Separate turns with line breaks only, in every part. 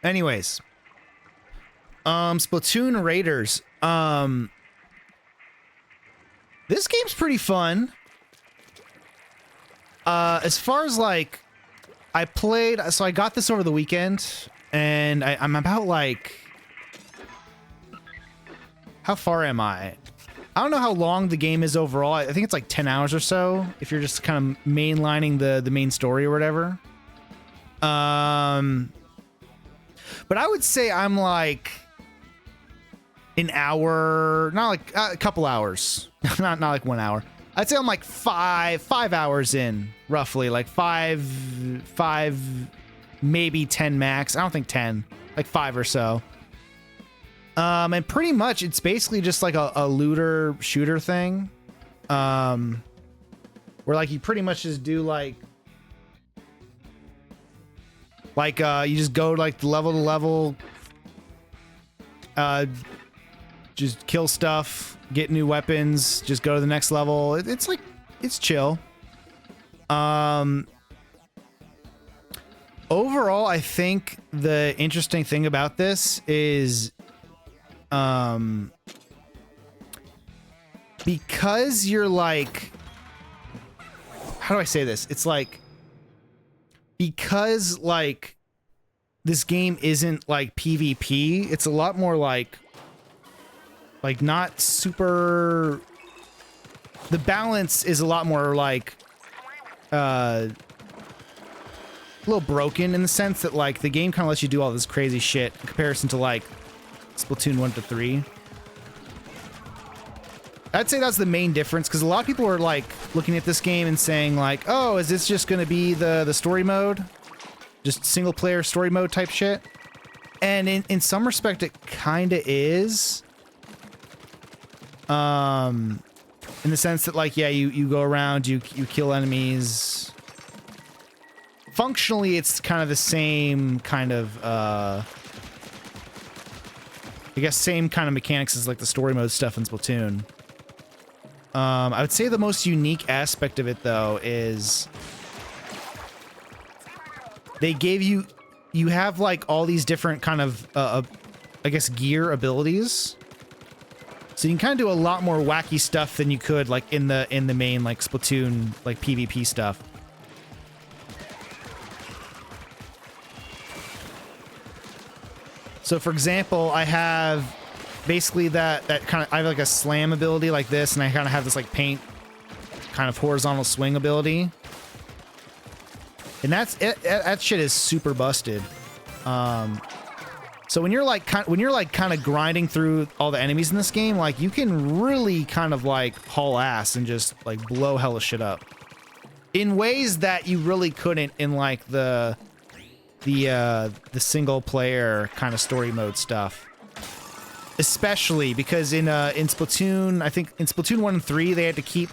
Anyways, Splatoon Raiders. This game's pretty fun. As far as like, I played, so I got this over the weekend, and I'm about like, how far am I? I don't know how long the game is overall. I think it's like 10 hours or so, if you're just kind of mainlining the main story or whatever. But I would say I'm like an hour, not like a couple hours, not like 1 hour. I'd say I'm like five hours in, roughly, like five, maybe 10 max. I don't think 10, like 5 or so. And pretty much it's basically just like a looter shooter thing. Where like you pretty much just do like you just go like level to level, just kill stuff, get new weapons, just go to the next level. It's like, it's chill. Overall, I think the interesting thing about this is, because you're like, how do I say this? It's like, because like this game isn't like PvP, it's a lot more like not super, the balance is a lot more like a little broken in the sense that like the game kind of lets you do all this crazy shit in comparison to like Splatoon 1 to 3. I'd say that's the main difference, because a lot of people are like looking at this game and saying like, oh, is this just going to be the story mode? Just single player story mode type shit? And in some respect it kind of is. In the sense that like, yeah, you go around, you kill enemies. Functionally, it's kind of the same kind of, I guess same kind of mechanics as like the story mode stuff in Splatoon. I would say the most unique aspect of it though is they gave you have like all these different kind of I guess gear abilities. So you can kind of do a lot more wacky stuff than you could like in the main like Splatoon like PvP stuff. So for example, I have basically that kind of, I have like a slam ability like this, and I kind of have this like paint kind of horizontal swing ability. And that shit is super busted. So when you're like kind of grinding through all the enemies in this game, like you can really kind of like haul ass and just like blow hella shit up in ways that you really couldn't in like the single player kind of story mode stuff. Especially because in Splatoon, I think in Splatoon 1 and 3, they had to keep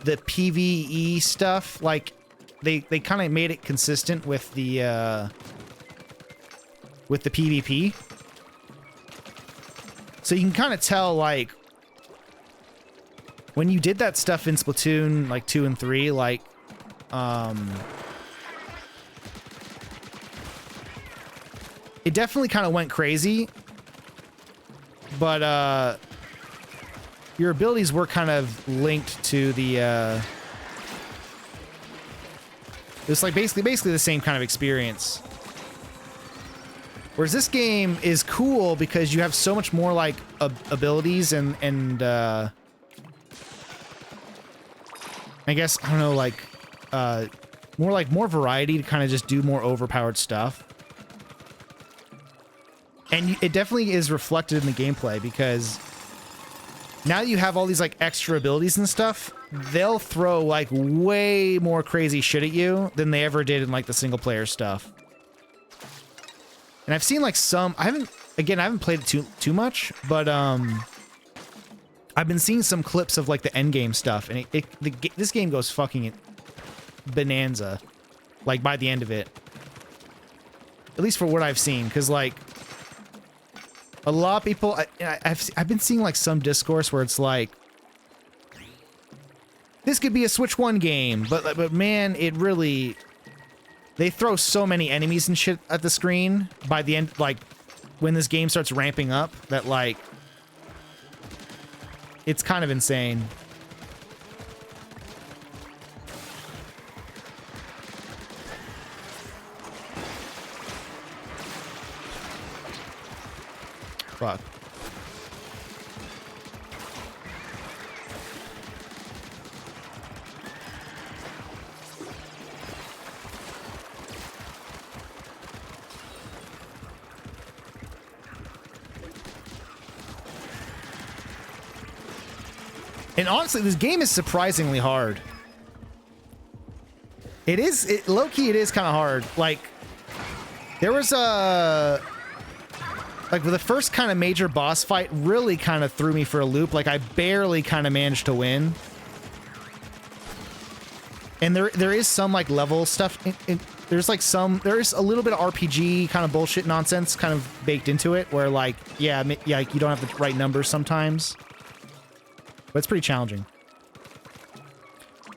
the PvE stuff, like they kind of made it consistent with the PvP. So you can kind of tell like when you did that stuff in Splatoon like 2 and 3, like it definitely kind of went crazy, but your abilities were kind of linked to the it's like basically the same kind of experience. Whereas this game is cool because you have so much more like abilities and I guess, I don't know, like more variety to kind of just do more overpowered stuff. And it definitely is reflected in the gameplay, because now that you have all these like extra abilities and stuff, they'll throw like way more crazy shit at you than they ever did in like the single player stuff. And I've seen like some, I haven't played it too much, but I've been seeing some clips of like the end game stuff, and this game goes fucking bonanza, like by the end of it. At least for what I've seen, because like a lot of people, I've been seeing like some discourse where it's like, this could be a Switch 1 game, but man, it really they throw so many enemies and shit at the screen by the end, like when this game starts ramping up, that like it's kind of insane. Fuck. And honestly, this game is surprisingly hard. It is, low-key, it is kind of hard. Like, there was a... Like, with the first kind of major boss fight really kind of threw me for a loop. Like, I barely kind of managed to win. And there is some, like, level stuff. There's, like, there's a little bit of RPG kind of bullshit nonsense kind of baked into it. Where, like, yeah, like, you don't have the right numbers sometimes. But it's pretty challenging.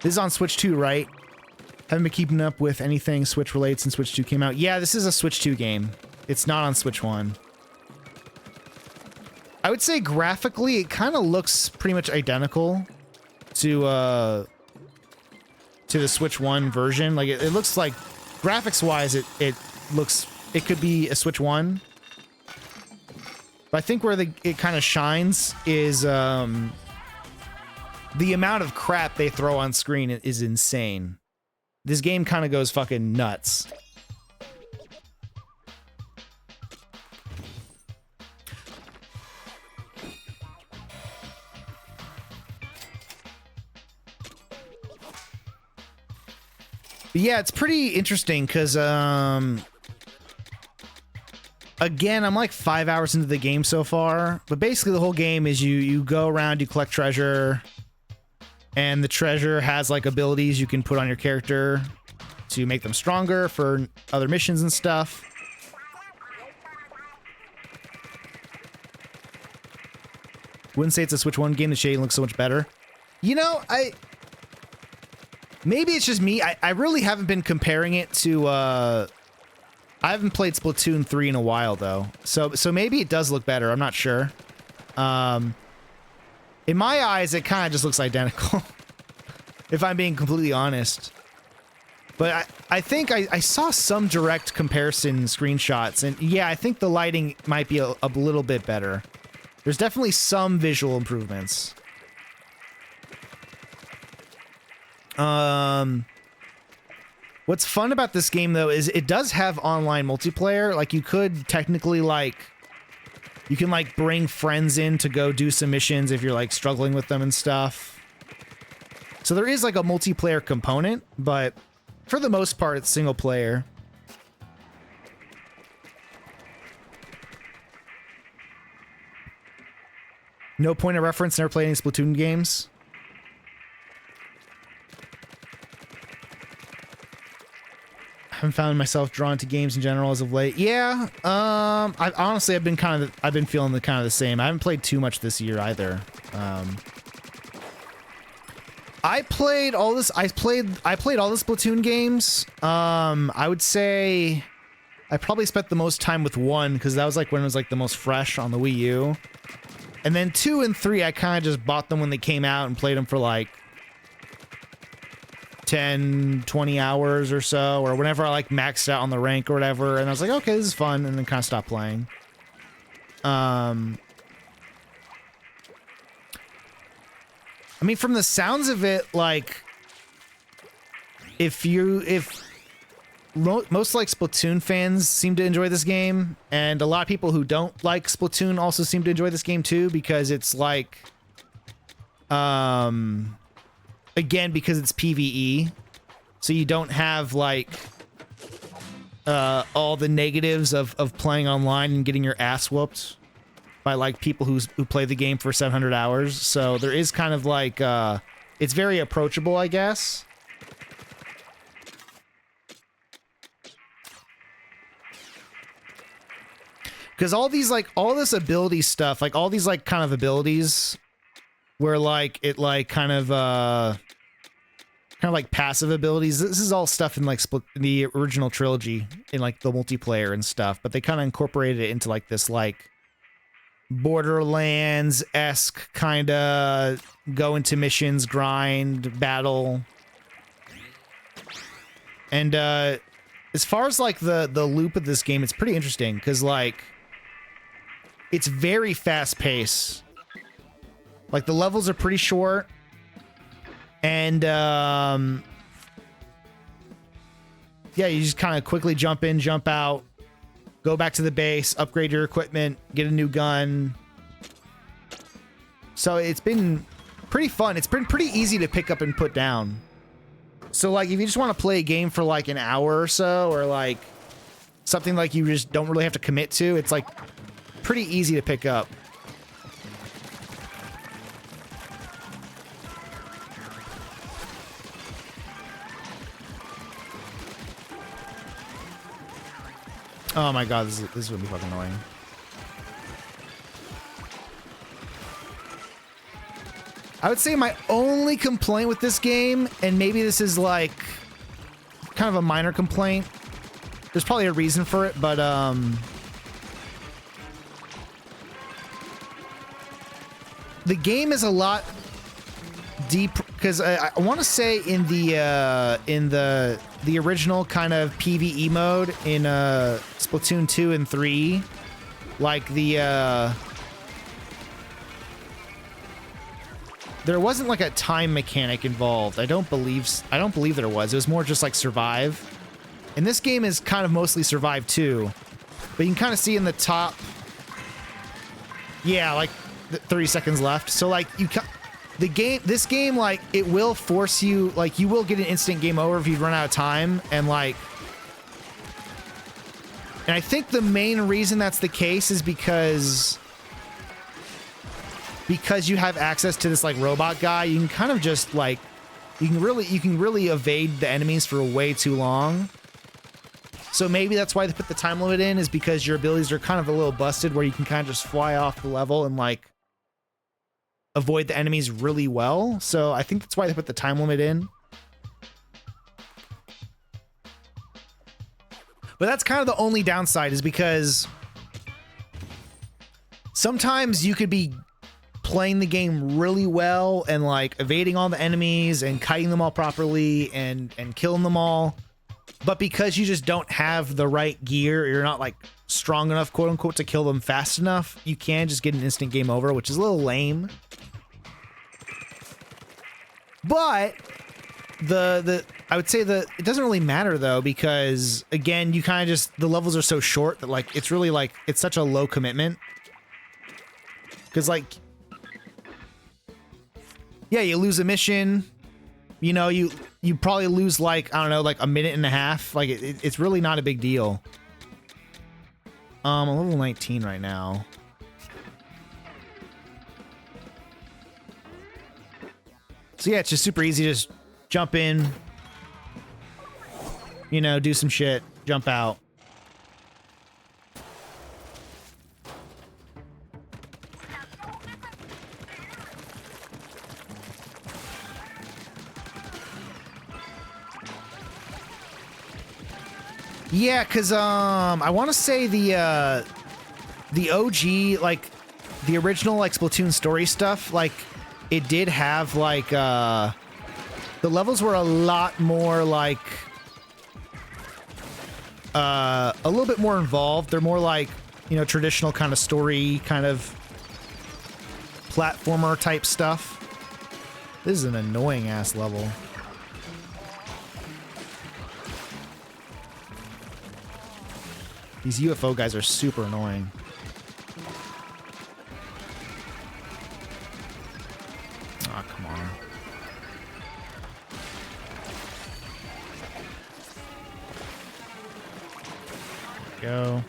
This is on Switch 2, right? Haven't been keeping up with anything Switch related since Switch 2 came out. Yeah, this is a Switch 2 game. It's not on Switch 1. I would say graphically, it kind of looks pretty much identical to the Switch 1 version. Like, it looks like, graphics-wise, it looks... It could be a Switch 1. But I think where it kind of shines is... the amount of crap they throw on screen is insane. This game kind of goes fucking nuts. But yeah, it's pretty interesting because, again, I'm like 5 hours into the game so far. But basically the whole game is you go around, you collect treasure. And the treasure has, like, abilities you can put on your character to make them stronger for other missions and stuff. Wouldn't say it's a Switch 1 game. The shading looks so much better. You know, maybe it's just me. I really haven't been comparing it to... I haven't played Splatoon 3 in a while, though. So maybe it does look better. I'm not sure. In my eyes, it kind of just looks identical, if I'm being completely honest. But I think I saw some direct comparison screenshots, and yeah, I think the lighting might be a little bit better. There's definitely some visual improvements. What's fun about this game, though, is it does have online multiplayer. Like, you could technically, like... You can, like, bring friends in to go do some missions if you're, like, struggling with them and stuff. So there is, like, a multiplayer component, but for the most part, it's single player. No point of reference, never played any Splatoon games. Haven't found myself drawn to games in general as of late. Yeah, I honestly I've been feeling the same. I haven't played too much this year either. I played all this. I played all the Splatoon games. I would say I probably spent the most time with 1 because that was like when it was like the most fresh on the Wii U. And then 2 and 3, I kind of just bought them when they came out and played them for like 10, 20 hours or so, or whenever I like maxed out on the rank or whatever, and I was like, okay, this is fun, and then kind of stopped playing. I mean, from the sounds of it, like, most like Splatoon fans seem to enjoy this game, and a lot of people who don't like Splatoon also seem to enjoy this game too, because it's like, again, because it's PvE, so you don't have, like, all the negatives of playing online and getting your ass whooped by, like, people who play the game for 700 hours. So there is kind of, like, it's very approachable, I guess. Because all these, like, all this ability stuff, like, all these, like, kind of abilities... where, like, it, like, kind of kind of like passive abilities. This is all stuff in like the original trilogy in like the multiplayer and stuff, but they kind of incorporated it into like this like Borderlands-esque kind of go into missions, grind, battle. And as far as like the loop of this game, it's pretty interesting because like it's very fast paced. Like the levels are pretty short. And yeah, you just kind of quickly jump in, jump out, go back to the base, upgrade your equipment, get a new gun. So it's been pretty fun. It's been pretty easy to pick up and put down. So like if you just want to play a game for like an hour or so, or like something like you just don't really have to commit to, it's like pretty easy to pick up. Oh my god, this is gonna be fucking annoying. I would say my only complaint with this game, and maybe this is like kind of a minor complaint, there's probably a reason for it, but the game is a lot deep, because I want to say in the original kind of PvE mode in Splatoon 2 and 3, like there wasn't like a time mechanic involved. I don't believe there was. It was more just like survive. And this game is kind of mostly survive too. But you can kind of see in the top, yeah, like 30 seconds left. So like this game, like it will force you, like you will get an instant game over if you run out of time, and like, and I think the main reason that's the case is because you have access to this like robot guy. You can kind of just like, you can really evade the enemies for way too long. So maybe that's why they put the time limit in, is because your abilities are kind of a little busted, where you can kind of just fly off the level and like avoid the enemies really well. So I think that's why they put the time limit in. But that's kind of the only downside, is because sometimes you could be playing the game really well and like evading all the enemies and kiting them all properly and killing them all. But because you just don't have the right gear, you're not like strong enough, quote unquote, to kill them fast enough, you can just get an instant game over, which is a little lame. But I would say it doesn't really matter though, because again, you kind of just, the levels are so short that like it's really like, it's such a low commitment. Because like, yeah, you lose a mission, you know, you probably lose like, I don't know, like a minute and a half. Like it's really not a big deal. I'm level 19 right now. So yeah, it's just super easy. Just jump in, you know, do some shit, jump out. Yeah, because I want to say the OG, like the original like Splatoon story stuff, like it did have like the levels were a lot more like a little bit more involved. They're more like, you know, traditional kind of story, kind of platformer type stuff. This is an annoying ass level. These UFO guys are super annoying. Oh, come on. Go.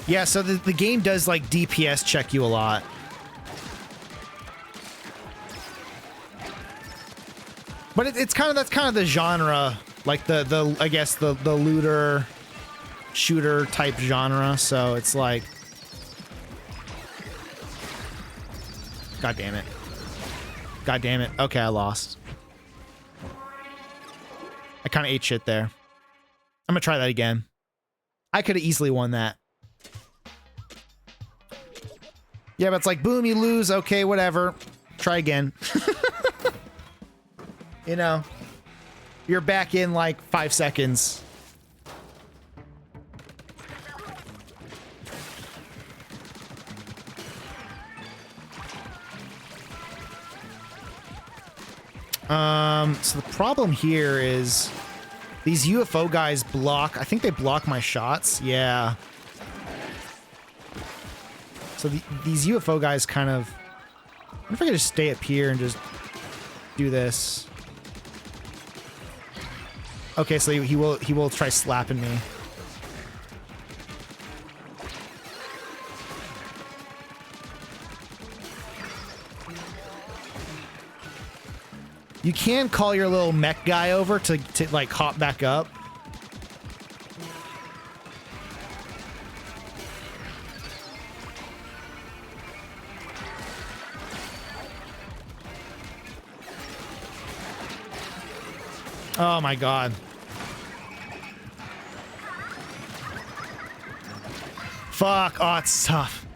Yeah, so the game does like DPS check you a lot. But it's kind of, that's kind of the genre, like the I guess the looter shooter type genre, so it's like, god damn it. God damn it. Okay, I lost. I kind of ate shit there. I'm gonna try that again. I could have easily won that. Yeah, but it's like, boom, you lose. Okay, whatever. Try again. You know, you're back in like 5 seconds. So the problem here is these UFO guys block. I think they block my shots. Yeah. So these UFO guys kind of... I wonder if I could just stay up here and just do this. Okay, so he will try slapping me. You can call your little mech guy over to like hop back up. Oh my god. Fuck. Oh, it's tough.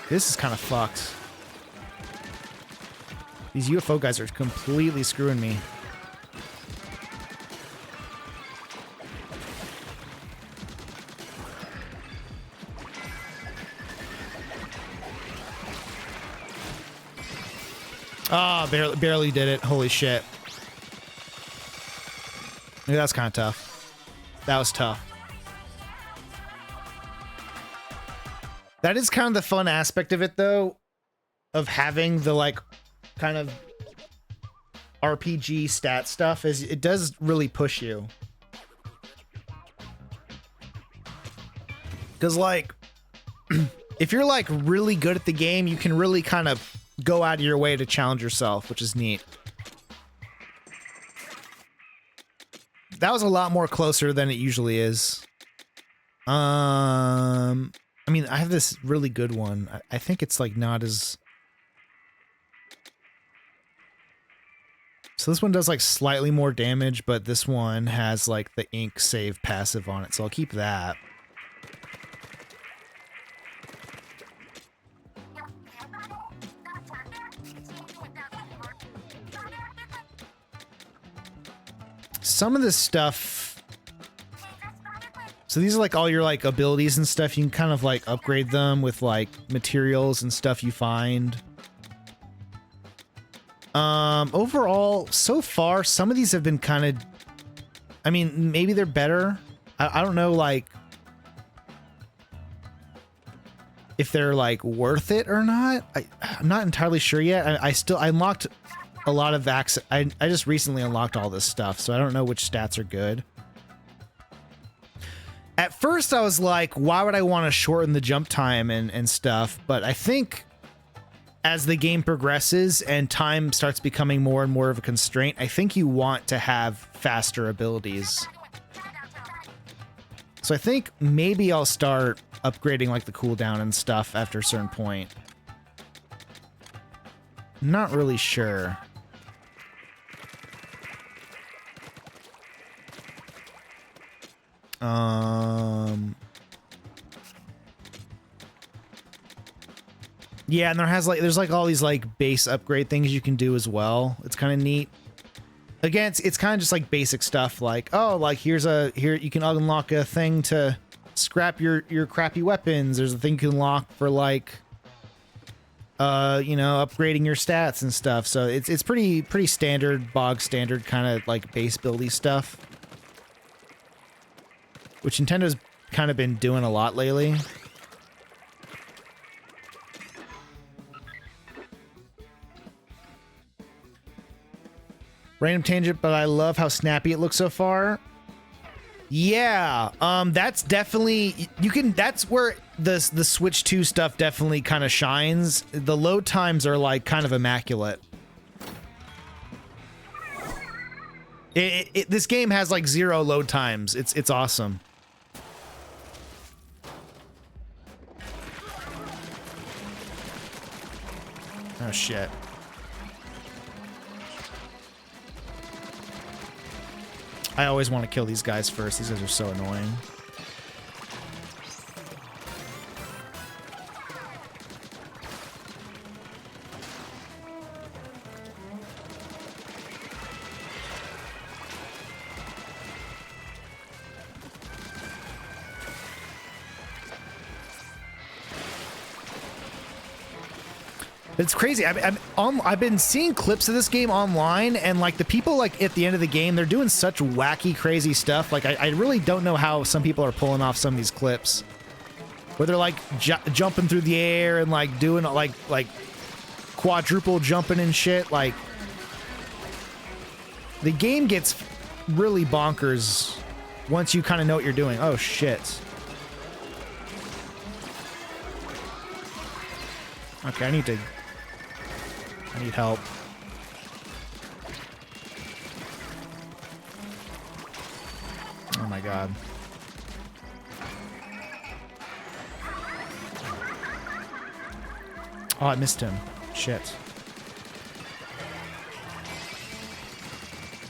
This is kind of fucked. These UFO guys are completely screwing me. Ah, oh, barely did it. Holy shit. Yeah, that's kind of tough. That was tough. That is kind of the fun aspect of it, though, of having the, like, kind of RPG stat stuff, is it does really push you. Because, like, if you're, like, really good at the game, you can really kind of go out of your way to challenge yourself, which is neat. That was a lot more closer than it usually is. I mean, I have this really good one. I think it's like not as... So this one does like slightly more damage, but this one has like the ink save passive on it, so I'll keep that. Some of this stuff... So these are like all your like abilities and stuff. You can kind of like upgrade them with like materials and stuff you find. Overall, so far, some of these have been kind of... I mean, maybe they're better. I don't know, like... if they're like worth it or not. I'm not entirely sure yet. I unlocked a lot of access. I just recently unlocked all this stuff, so I don't know which stats are good. At first, I was like, why would I want to shorten the jump time and stuff? But I think as the game progresses and time starts becoming more and more of a constraint, I think you want to have faster abilities. So I think maybe I'll start upgrading like the cooldown and stuff after a certain point. Not really sure. Yeah, and there's like all these like base upgrade things you can do as well. It's kind of neat. Again, it's kind of just like basic stuff like, oh, like here you can unlock a thing to scrap your crappy weapons. There's a thing you can unlock for like you know, upgrading your stats and stuff. So it's pretty standard, bog standard kind of like base buildy stuff, which Nintendo's kind of been doing a lot lately. Random tangent, but I love how snappy it looks so far. Yeah, that's definitely, that's where the Switch 2 stuff definitely kind of shines. The load times are like kind of immaculate. This game has like 0 load times. It's awesome. Oh shit. I always want to kill these guys first. These guys are so annoying. It's crazy. I've been seeing clips of this game online, and like the people like at the end of the game, they're doing such wacky, crazy stuff. Like I really don't know how some people are pulling off some of these clips, where they're like jumping through the air and like doing like quadruple jumping and shit. Like the game gets really bonkers once you kind of know what you're doing. Oh shit. Okay, I need help. Oh my god. Oh, I missed him. Shit.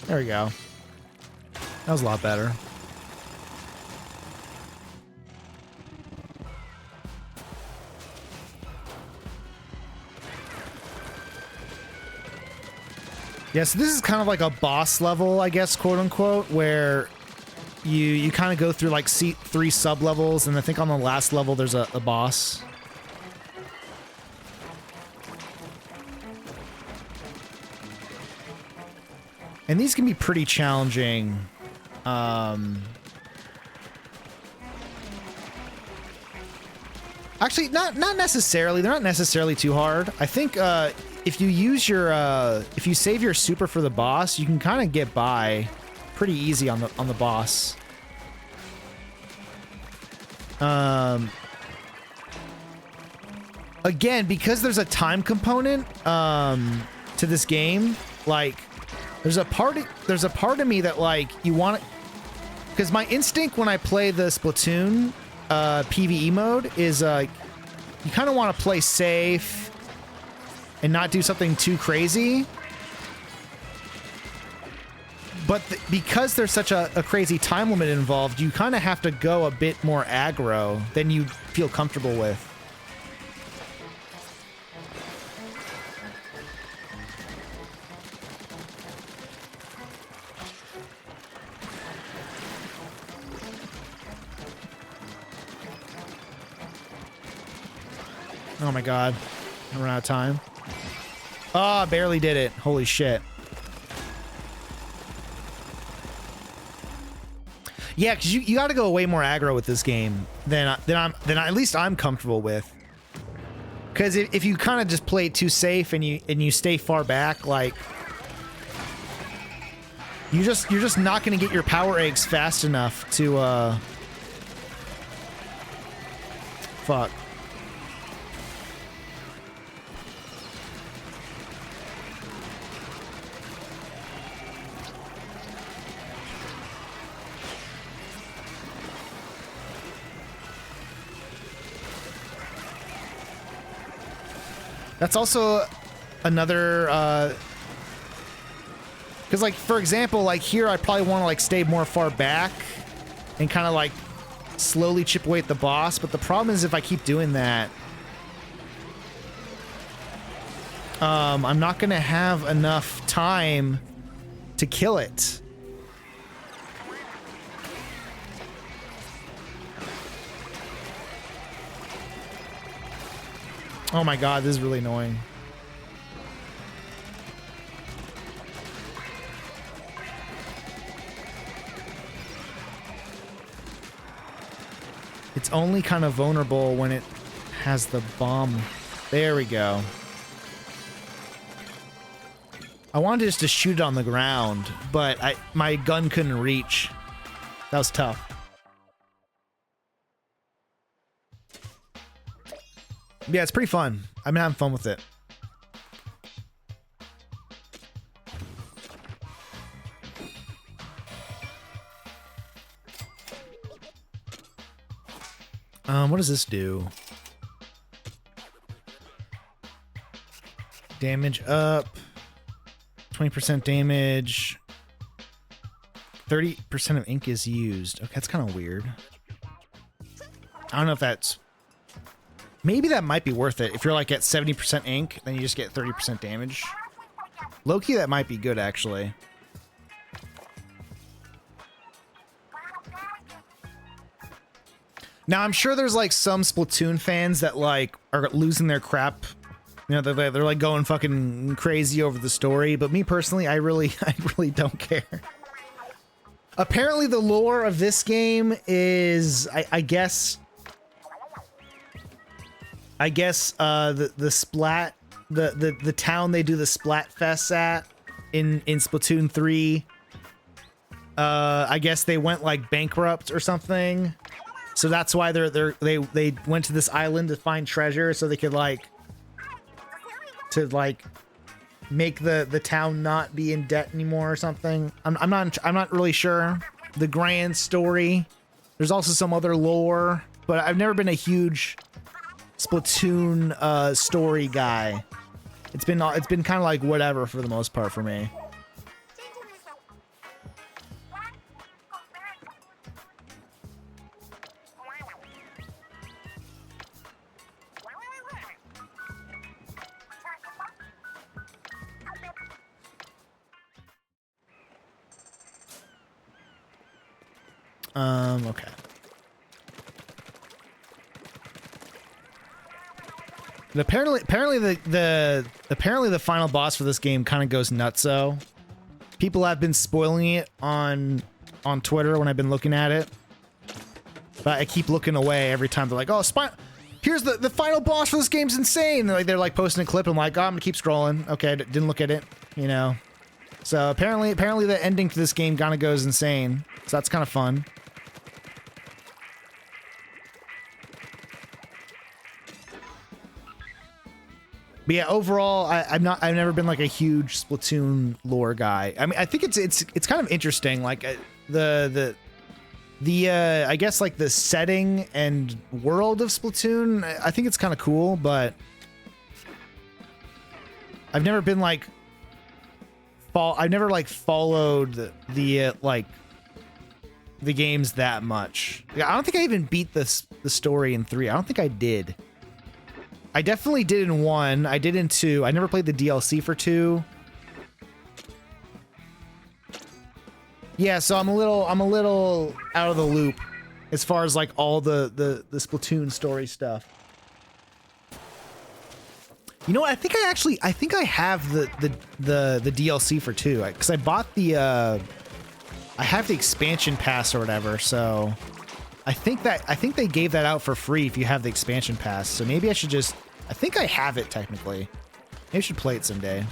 There we go. That was a lot better. Yeah, so this is kind of like a boss level, I guess, quote unquote, where you kind of go through like 3 sub levels, and I think on the last level there's a boss. And these can be pretty challenging. Actually, not necessarily. They're not necessarily too hard. I think if you use your if you save your super for the boss, you can kind of get by pretty easy on the boss. Again, because there's a time component to this game, like there's a part of me that like you want it, because my instinct when I play the Splatoon PvE mode is you kind of want to play safe and not do something too crazy. But because there's such a crazy time limit involved, you kind of have to go a bit more aggro than you feel comfortable with. Oh my god. I ran out of time. Oh, I barely did it. Holy shit. Yeah, because you got to go way more aggro with this game than at least I'm comfortable with. Because if you kind of just play it too safe and you stay far back, like you're just not going to get your power eggs fast enough to fuck. That's also another, because like, for example, like here, I probably want to like stay more far back and kind of like slowly chip away at the boss. But the problem is if I keep doing that, I'm not going to have enough time to kill it. Oh my god, this is really annoying. It's only kind of vulnerable when it has the bomb. There we go. I wanted just to shoot it on the ground, but my gun couldn't reach. That was tough. Yeah, it's pretty fun. I've been having fun with it. What does this do? Damage up. 20% damage. 30% of ink is used. Okay, that's kind of weird. I don't know if that's... Maybe that might be worth it. If you're like at 70% ink, then you just get 30% damage. Low-key, that might be good, actually. Now, I'm sure there's like some Splatoon fans that like are losing their crap. You know, they're like going fucking crazy over the story. But me personally, I really don't care. Apparently, the lore of this game is, I guess the Splat, the town they do the Splat Fest at in Splatoon 3. I guess they went like bankrupt or something. So that's why they went to this island to find treasure so they could like make the town not be in debt anymore or something. I'm not really sure the grand story. There's also some other lore, but I've never been a huge Splatoon story guy. It's been kind of like whatever for the most part for me. Okay. But apparently the final boss for this game kind of goes nutso. People have been spoiling it on Twitter when I've been looking at it, but I keep looking away every time. They're like, "Oh, here's the final boss for this game's insane." They're like posting a clip. I'm like, "Oh, I'm gonna keep scrolling." Okay, didn't look at it, you know. So apparently the ending to this game kind of goes insane. So that's kind of fun. But yeah, overall, I've never been like a huge Splatoon lore guy. I mean, I think it's kind of interesting. Like the I guess like the setting and world of Splatoon. I think it's kind of cool, but I've never been like I've never like followed the games that much. I don't think I even beat the story in 3. I don't think I did. I definitely did in 1. I did in 2. I never played the DLC for 2. Yeah, so I'm a little out of the loop as far as like all the Splatoon story stuff. You know what? I think I have the DLC for 2 because I bought I have the expansion pass or whatever, so I think they gave that out for free if you have the expansion pass. So maybe I should just... I think I have it technically. Maybe I should play it someday.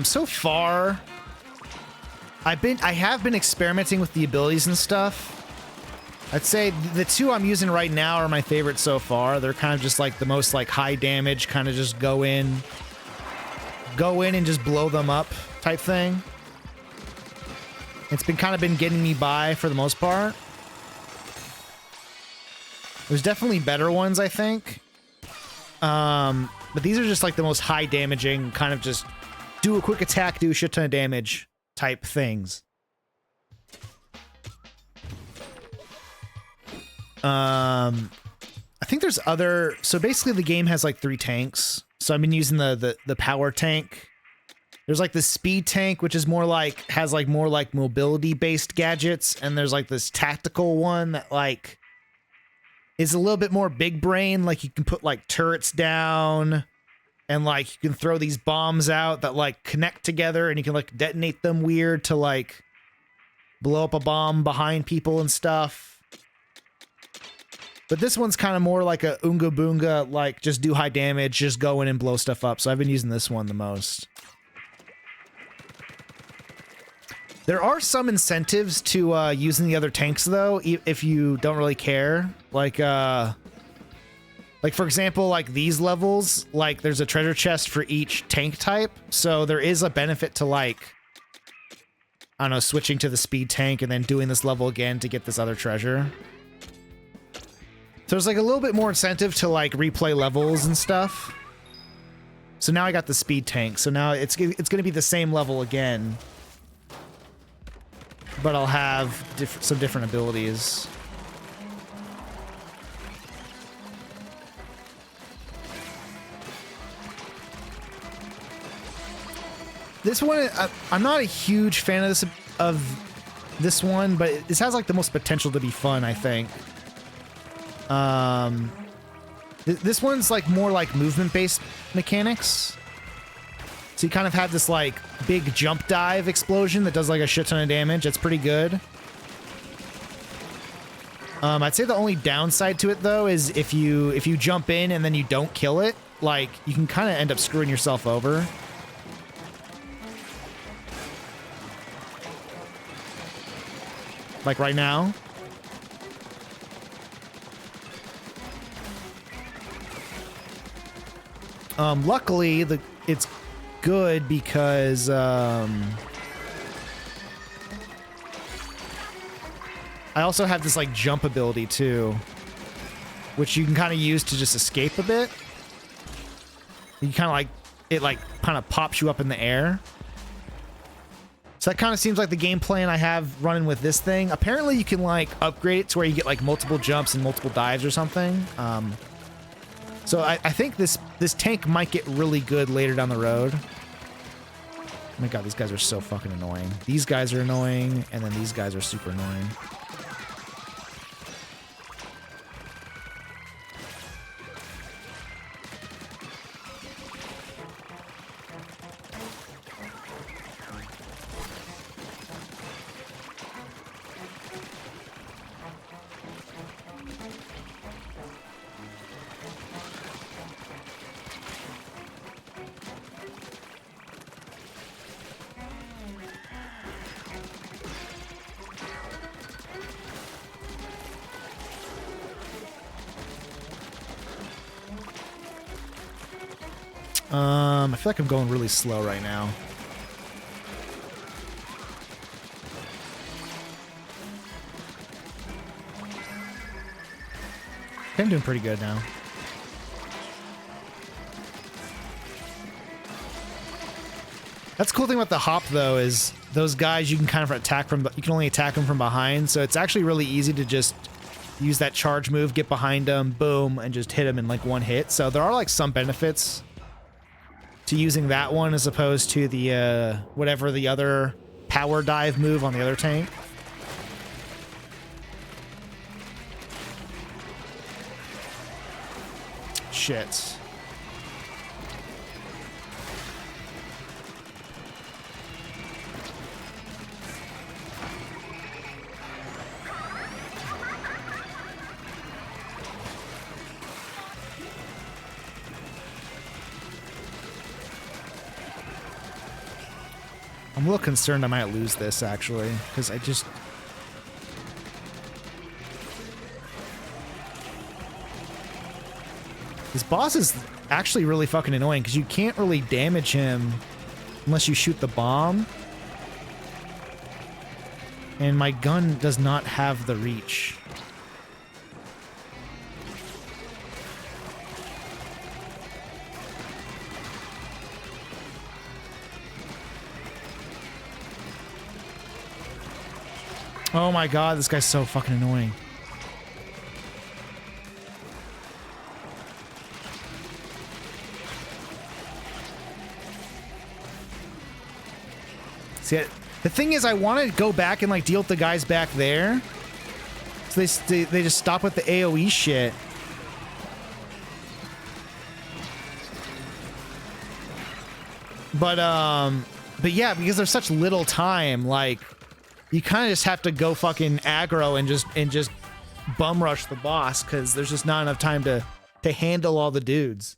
So far, I have been experimenting with the abilities and stuff. I'd say the 2 I'm using right now are my favorite so far. They're kind of just like the most like high damage, kind of just go in and just blow them up type thing. It's been kind of been getting me by for the most part. There's definitely better ones, I think. But these are just like the most high damaging, kind of just do a quick attack, do a shit ton of damage type things. I think there's other... So basically the game has like 3 tanks. So I've been using the power tank. There's like the speed tank, which is more like... has like more like mobility based gadgets. And there's like this tactical one that like... is a little bit more big brain. Like you can put like turrets down... and like you can throw these bombs out that like connect together and you can like detonate them weird to like blow up a bomb behind people and stuff. But this one's kind of more like a Oonga Boonga, like just do high damage, just go in and blow stuff up. So I've been using this one the most. There are some incentives to using the other tanks though, if you don't really care. Like for example, like these levels, like there's a treasure chest for each tank type. So there is a benefit to like, I don't know, switching to the speed tank and then doing this level again to get this other treasure. So there's like a little bit more incentive to like replay levels and stuff. So now I got the speed tank. So now it's going to be the same level again, but I'll have some different abilities. This one, I'm not a huge fan of this one, but this has like the most potential to be fun, I think. This one's like more like movement-based mechanics. So you kind of have this like big jump dive explosion that does like a shit ton of damage. It's pretty good. I'd say the only downside to it though is if you jump in and then you don't kill it, like you can kind of end up screwing yourself over. Like right now. Luckily, it's good because I also have this like jump ability too, which you can kind of use to just escape a bit. You kind of like it kind of pops you up in the air. So that kind of seems like the game plan I have running with this thing. Apparently you can like upgrade it to where you get like multiple jumps and multiple dives or something. So I think this tank might get really good later down the road. Oh my god, these guys are so fucking annoying. These guys are annoying, and then these guys are super annoying. I feel like I'm going really slow right now. I'm doing pretty good now. That's the cool thing about the hop though, is those guys you can kind of attack from, you can only attack them from behind, so it's actually really easy to just use that charge move, get behind them, boom, and just hit them in like one hit. So there are like some benefits to using that one as opposed to the whatever the other power dive move on the other tank. Shit. I'm a little concerned I might lose this, actually, because I just... This boss is actually really fucking annoying, because you can't really damage him unless you shoot the bomb. And my gun does not have the reach. Oh my god, this guy's so fucking annoying. See, the thing is, I want to go back and like deal with the guys back there. So they just stop with the AoE shit. But yeah, because there's such little time, like you kind of just have to go fucking aggro and just bum rush the boss because there's just not enough time to handle all the dudes.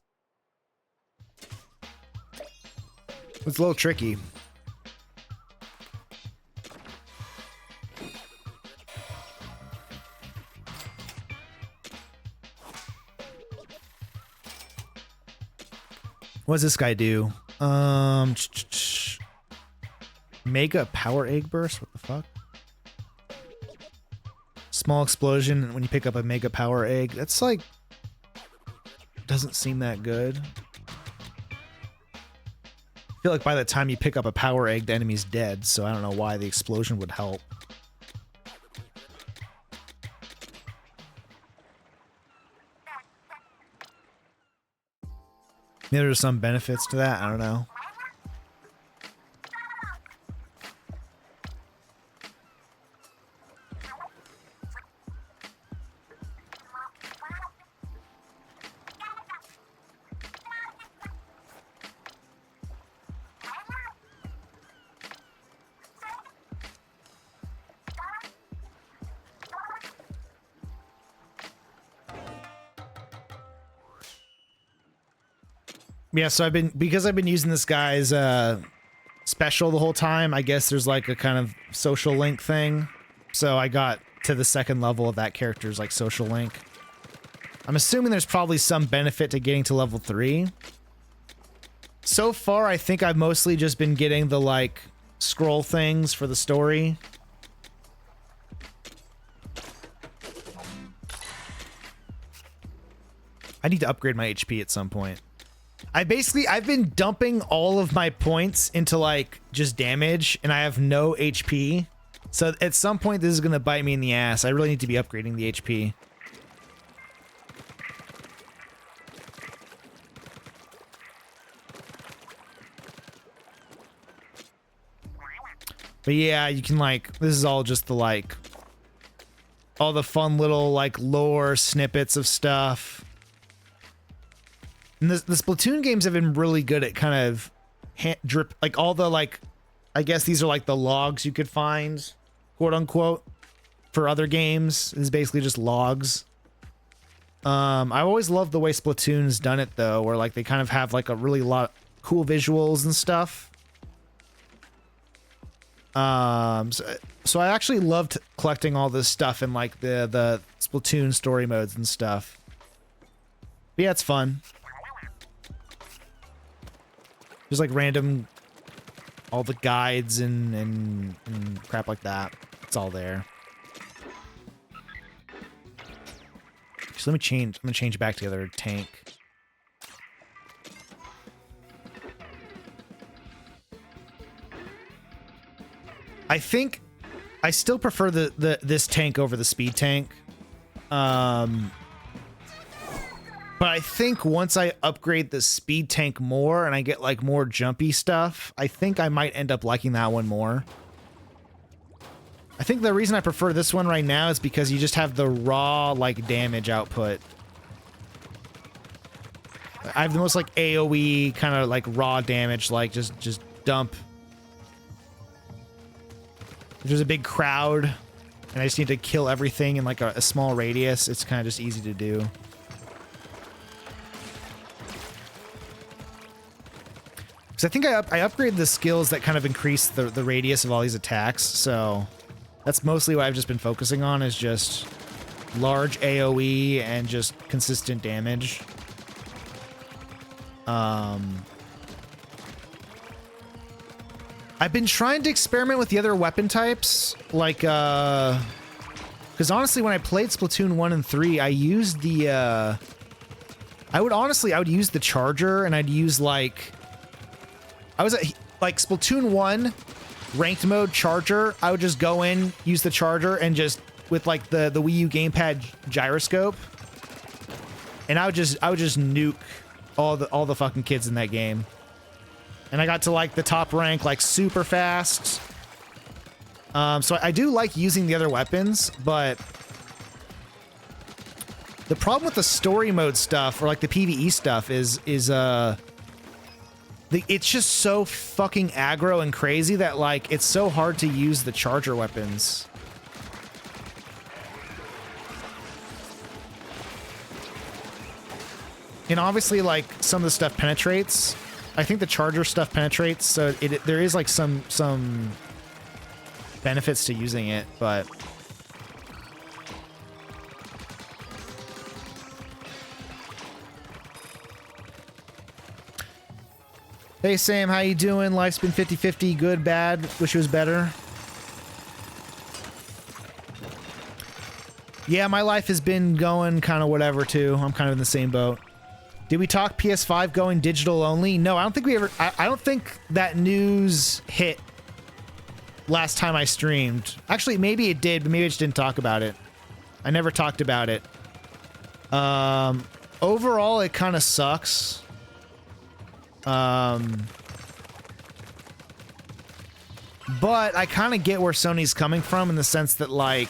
It's a little tricky. What does this guy do? Mega power egg burst? What the fuck? Small explosion when you pick up a mega power egg. That's like... doesn't seem that good. I feel like by the time you pick up a power egg, the enemy's dead, so I don't know why the explosion would help. Maybe there's some benefits to that, I don't know. Yeah, so because I've been using this guy's special the whole time, I guess there's like a kind of social link thing. So I got to the second level of that character's like social link. I'm assuming there's probably some benefit to getting to level 3. So far, I think I've mostly just been getting the like scroll things for the story. I need to upgrade my HP at some point. I've been dumping all of my points into like just damage and I have no HP. So at some point this is going to bite me in the ass. I really need to be upgrading the HP. But yeah, you can like, this is all just the like, all the fun little like lore snippets of stuff. And the Splatoon games have been really good at kind of drip, like all the like, I guess these are like the logs you could find, quote unquote, for other games. Is basically just logs. I always loved the way Splatoon's done it though, where like they kind of have like a really lot cool visuals and stuff. So I actually loved collecting all this stuff in like the Splatoon story modes and stuff. But yeah, it's fun. There's like random, all the guides and crap like that. It's all there. So let me change. I'm gonna change back to the other tank. I think I still prefer this tank over the speed tank. But I think once I upgrade the speed tank more and I get like more jumpy stuff, I think I might end up liking that one more. I think the reason I prefer this one right now is because you just have the raw like damage output. I have the most like AoE kind of like raw damage, like just dump. If there's a big crowd and I just need to kill everything in like a small radius, it's kind of just easy to do. Because I think I upgraded the skills that kind of increase the radius of all these attacks, so that's mostly what I've just been focusing on, is just large AoE and just consistent damage. I've been trying to experiment with the other weapon types, like, because honestly, when I played Splatoon 1 and 3, I used the, I would use the charger, and I'd use, like, like, Splatoon 1, ranked mode charger, I would just go in, use the charger, and just, with, like, the Wii U gamepad gyroscope, and I would just nuke all the fucking kids in that game. And I got to like the top rank like super fast. So I do like using the other weapons, but the problem with the story mode stuff or like the PvE stuff is it's just so fucking aggro and crazy that like it's so hard to use the charger weapons. And obviously, like, some of the stuff penetrates. I think the charger stuff penetrates, so there is like some benefits to using it, but hey Sam, how you doing? Life's been 50-50, good, bad, wish it was better. Yeah, my life has been going kind of whatever too. I'm kind of in the same boat. Did we talk PS5 going digital only? No, I don't think we ever... I don't think that news hit last time I streamed. Actually, maybe it did, but maybe I just didn't talk about it. I never talked about it. Overall, it kind of sucks. But I kind of get where Sony's coming from in the sense that, like...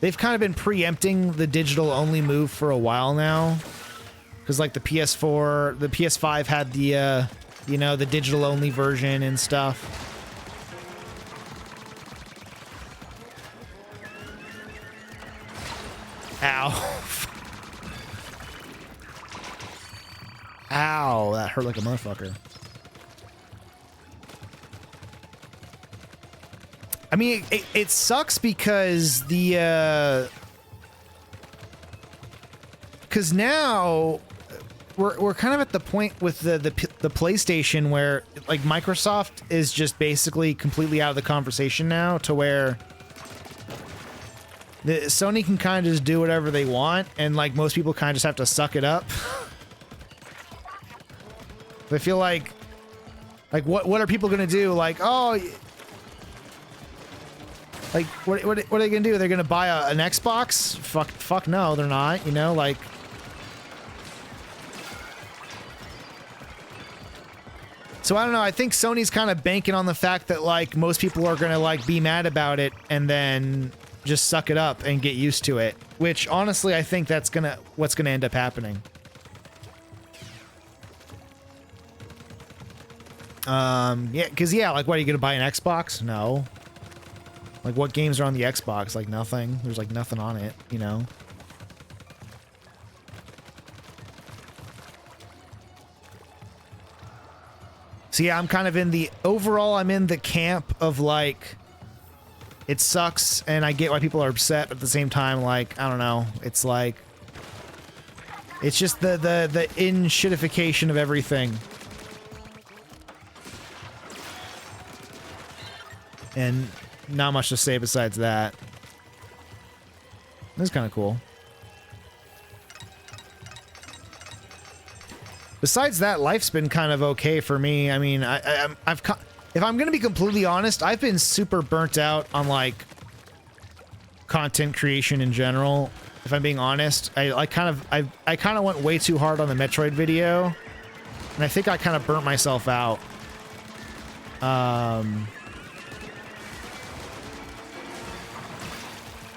they've kind of been preempting the digital-only move for a while now. Because, like, the PS4... The PS5 had the, you know, the digital-only version and stuff. Ow. Ow, that hurt like a motherfucker. I mean, it sucks because the, because now we're kind of at the point with the PlayStation where, like, Microsoft is just basically completely out of the conversation now, to where Sony can kind of just do whatever they want, and, like, most people kind of just have to suck it up. I feel like what are people gonna do? Like, oh, like, what are they gonna do? They're gonna buy an Xbox? Fuck no, they're not, you know, like... So I don't know, I think Sony's kind of banking on the fact that, like, most people are gonna, like, be mad about it and then just suck it up and get used to it. Which, honestly, I think that's what's gonna end up happening. Yeah, because, yeah, like, what, are you gonna buy an Xbox? No. Like, what games are on the Xbox? Like, nothing. There's, like, nothing on it, you know? So, yeah, I'm kind of in the... Overall, I'm in the camp of, like... It sucks, and I get why people are upset, but at the same time, like, I don't know. It's, like... It's just the in-shitification of everything. And... not much to say besides that. This is kind of cool. Besides that, life's been kind of okay for me. I mean, if I'm gonna be completely honest, I've been super burnt out on, like, content creation in general. If I'm being honest, I kind of went way too hard on the Metroid video, and I think I kind of burnt myself out.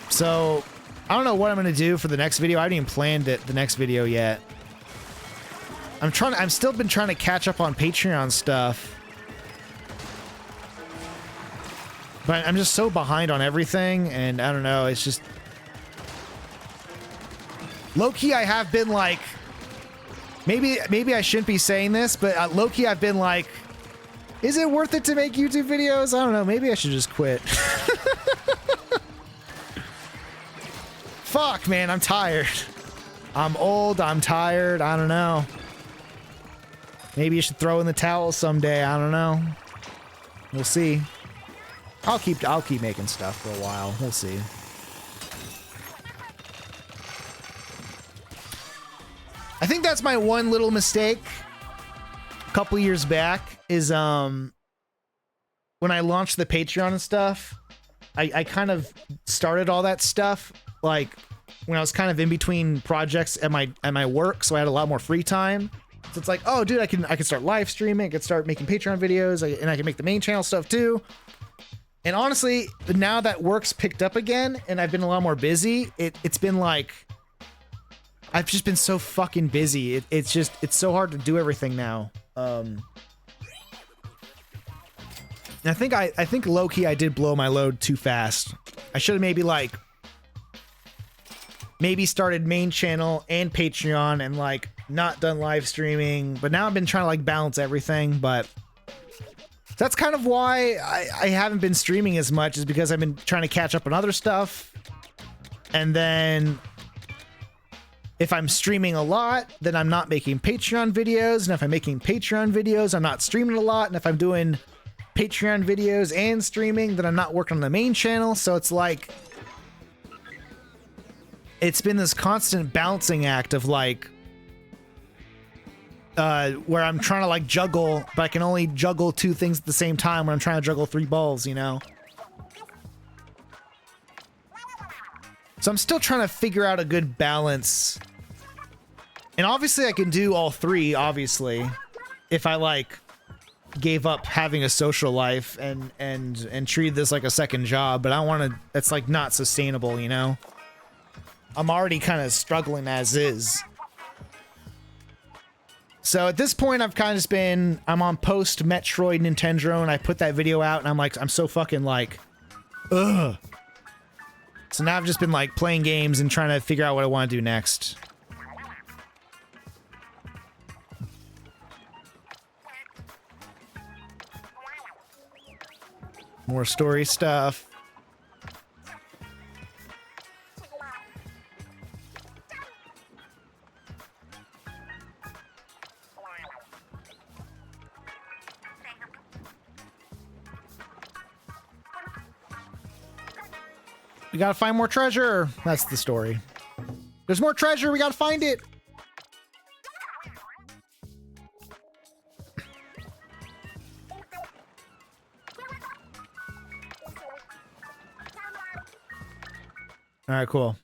So, I don't know what I'm going to do for the next video. I haven't even planned the next video yet. I've still been trying to catch up on Patreon stuff. But I'm just so behind on everything, and I don't know, it's just... Low-key, I have been like... Maybe I shouldn't be saying this, but low-key, I've been like... Is it worth it to make YouTube videos? I don't know, maybe I should just quit. Fuck, man, I'm tired. I'm old, I'm tired, I don't know. Maybe you should throw in the towel someday, I don't know. We'll see. I'll keep making stuff for a while, we'll see. I think that's my one little mistake a couple years back is when I launched the Patreon and stuff, I kind of started all that stuff like when I was kind of in between projects at my work, so I had a lot more free time. So it's like, oh dude, I can start live streaming, I can start making Patreon videos, and I can make the main channel stuff too. And honestly, now that work's picked up again and I've been a lot more busy, it's been like I've just been so fucking busy. It's so hard to do everything now. And I think low-key I did blow my load too fast. I should have maybe like maybe started main channel and Patreon and like not done live streaming, but now I've been trying to like balance everything. But that's kind of why I haven't been streaming as much, is because I've been trying to catch up on other stuff. And then if I'm streaming a lot, then I'm not making Patreon videos. And if I'm making Patreon videos, I'm not streaming a lot. And if I'm doing Patreon videos and streaming, then I'm not working on the main channel. So it's like, it's been this constant balancing act of like, where I'm trying to like juggle, but I can only juggle 2 things at the same time when I'm trying to juggle 3 balls, you know? So I'm still trying to figure out a good balance. And obviously I can do all 3, obviously, if I like gave up having a social life and treated this like a second job, but I don't want to, that's like not sustainable, you know? I'm already kind of struggling as is. So at this point, I've kind of just been, I'm on post Metroid Nintendo, and I put that video out, and I'm like, I'm so fucking like, ugh. So now I've just been like playing games and trying to figure out what I want to do next. More story stuff. We gotta find more treasure. That's the story. There's more treasure. We gotta find it. All right, cool.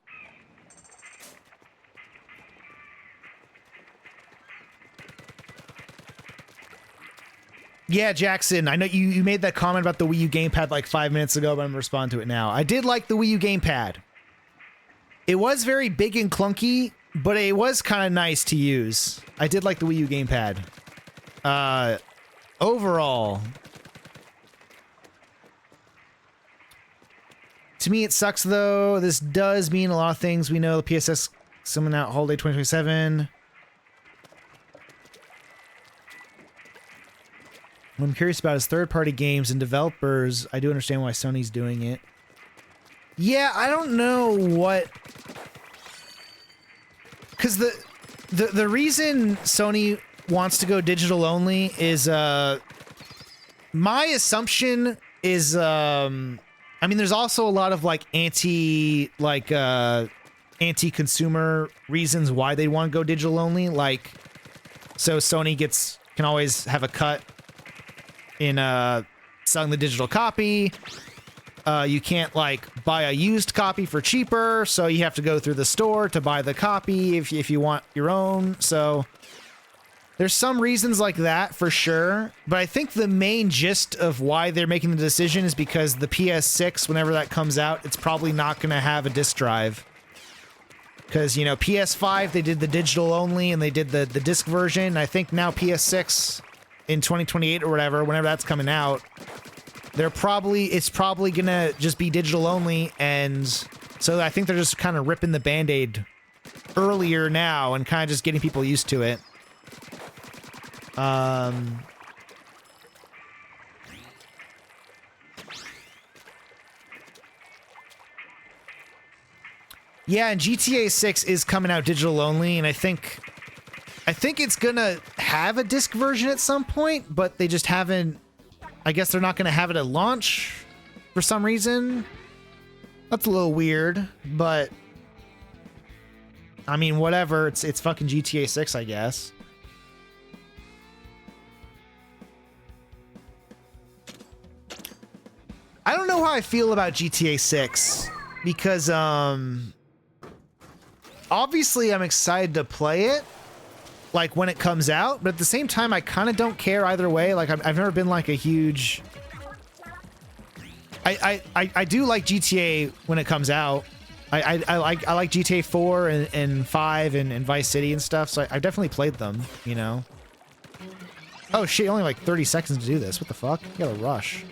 Yeah, Jackson, I know you made that comment about the Wii U gamepad like 5 minutes ago, but I'm gonna respond to it now. I did like the Wii U gamepad. It was very big and clunky, but it was kind of nice to use. I did like the Wii U gamepad. Overall, to me, it sucks though. This does mean a lot of things. We know the PSS coming out holiday 2027. What I'm curious about is third-party games and developers. I do understand why Sony's doing it. Yeah, I don't know what, because the reason Sony wants to go digital only is my assumption is I mean, there's also a lot of like anti-consumer reasons why they want to go digital only, like so Sony can always have a cut in selling the digital copy. You can't like buy a used copy for cheaper, so you have to go through the store to buy the copy if you want your own. So there's some reasons like that for sure, but I think the main gist of why they're making the decision is because the PS6, whenever that comes out, it's probably not going to have a disc drive. Because, you know, PS5, they did the digital only and they did the disc version. And I think now PS6 in 2028 or whatever, whenever that's coming out, it's probably gonna just be digital only, and so I think they're just kind of ripping the band-aid earlier now and kind of just getting people used to it. Yeah, and GTA 6 is coming out digital only, and I think it's gonna have a disc version at some point, but they just haven't. I guess they're not gonna have it at launch for some reason. That's a little weird, but I mean, whatever. It's fucking GTA 6, I guess. I don't know how I feel about GTA 6 because obviously I'm excited to play it, like when it comes out, but at the same time I kind of don't care either way. Like I've never been like a huge I do like GTA when it comes out. I like GTA 4 and 5 and Vice City and stuff, so I definitely played them, you know. Oh shit, only like 30 seconds to do this. What the fuck? You gotta rush.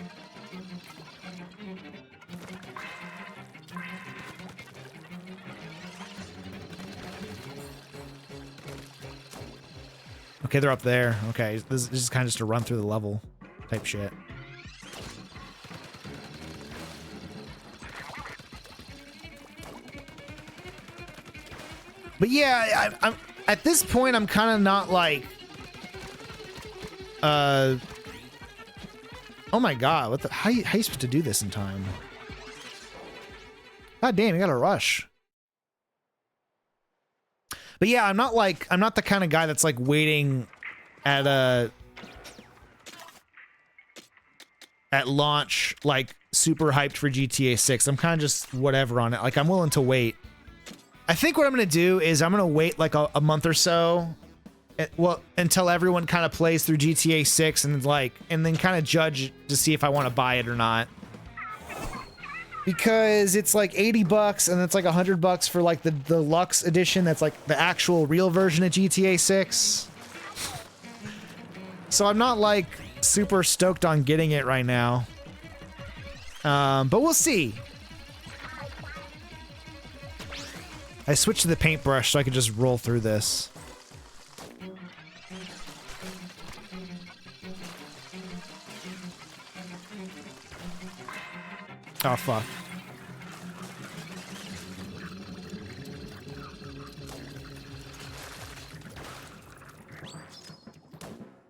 Okay, they're up there. Okay, this is kind of just a run through the level type shit. But yeah, I'm at this point, I'm kind of not like, oh my god, what the? How you supposed to do this in time? God damn, you gotta rush. But yeah, I'm not the kind of guy that's like waiting at launch, like super hyped for GTA 6. I'm kind of just whatever on it. Like I'm willing to wait. I think what I'm gonna do is I'm gonna wait like a month or so, well, until everyone kind of plays through GTA 6 and then kind of judge to see if I want to buy it or not. Because it's like $80 and it's like $100 for like the deluxe edition. That's like the actual real version of GTA 6. So I'm not like super stoked on getting it right now. But we'll see. I switched to the paintbrush so I could just roll through this. Oh, fuck.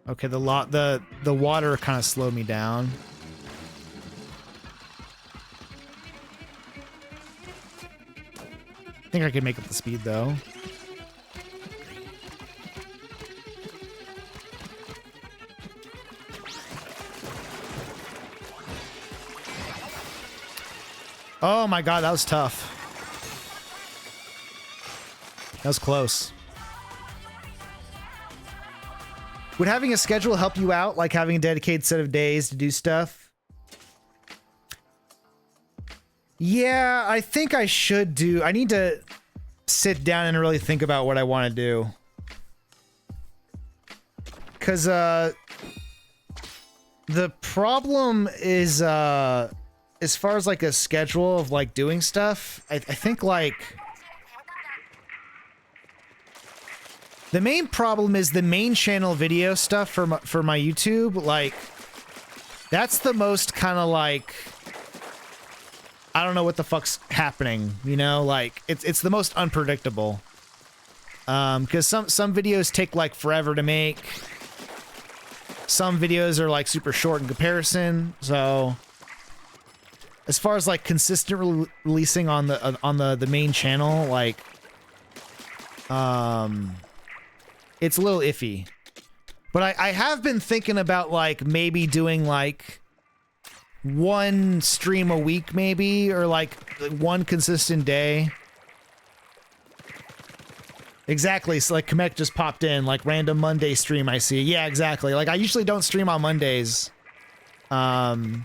Okay, the water kind of slowed me down. I think I could make up the speed though. Oh my god, that was tough. That was close. Would having a schedule help you out, like having a dedicated set of days to do stuff? Yeah, I think I should do. I need to sit down and really think about what I want to do. Because the problem is as far as like a schedule of like doing stuff, I think like the main problem is the main channel video stuff for my YouTube. Like that's the most kind of like, I don't know what the fuck's happening, you know, like it's the most unpredictable. Because some videos take like forever to make. Some videos are like super short in comparison. So as far as like consistent releasing on the main channel, like it's a little iffy. But I have been thinking about like maybe doing like one stream a week maybe, or like one consistent day. Exactly. So like Kamek just popped in, like random Monday stream I see. Yeah, exactly. Like I usually don't stream on Mondays. Because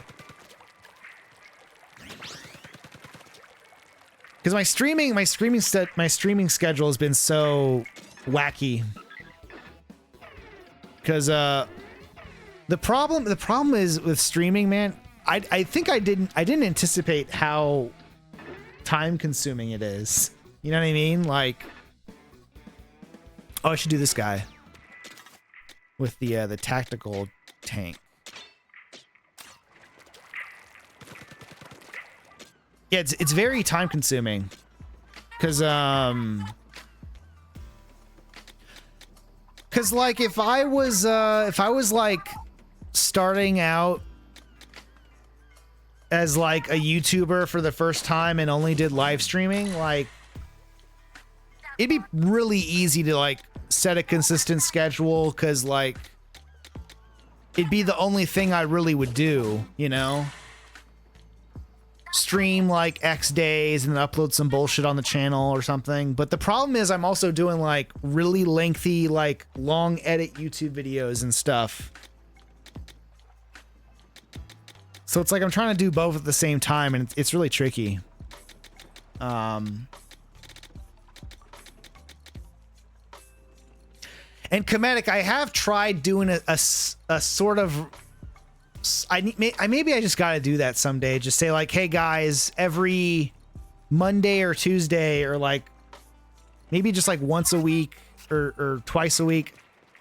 my streaming schedule has been so wacky. Because the problem is with streaming, man. I think I didn't anticipate how time consuming it is. You know what I mean? Like, oh, I should do this guy with the tactical tank. Yeah, it's very time consuming. Cause like if I was like starting out as like a YouTuber for the first time and only did live streaming, like it'd be really easy to like set a consistent schedule, because like it'd be the only thing I really would do, you know? Stream like X days and then upload some bullshit on the channel or something. But the problem is I'm also doing like really lengthy, like long edit YouTube videos and stuff. So it's like I'm trying to do both at the same time, and it's really tricky. And Comedic, I have tried doing a sort of... maybe I just got to do that someday. Just say like, hey guys, every Monday or Tuesday, or like maybe just like once a week or twice a week,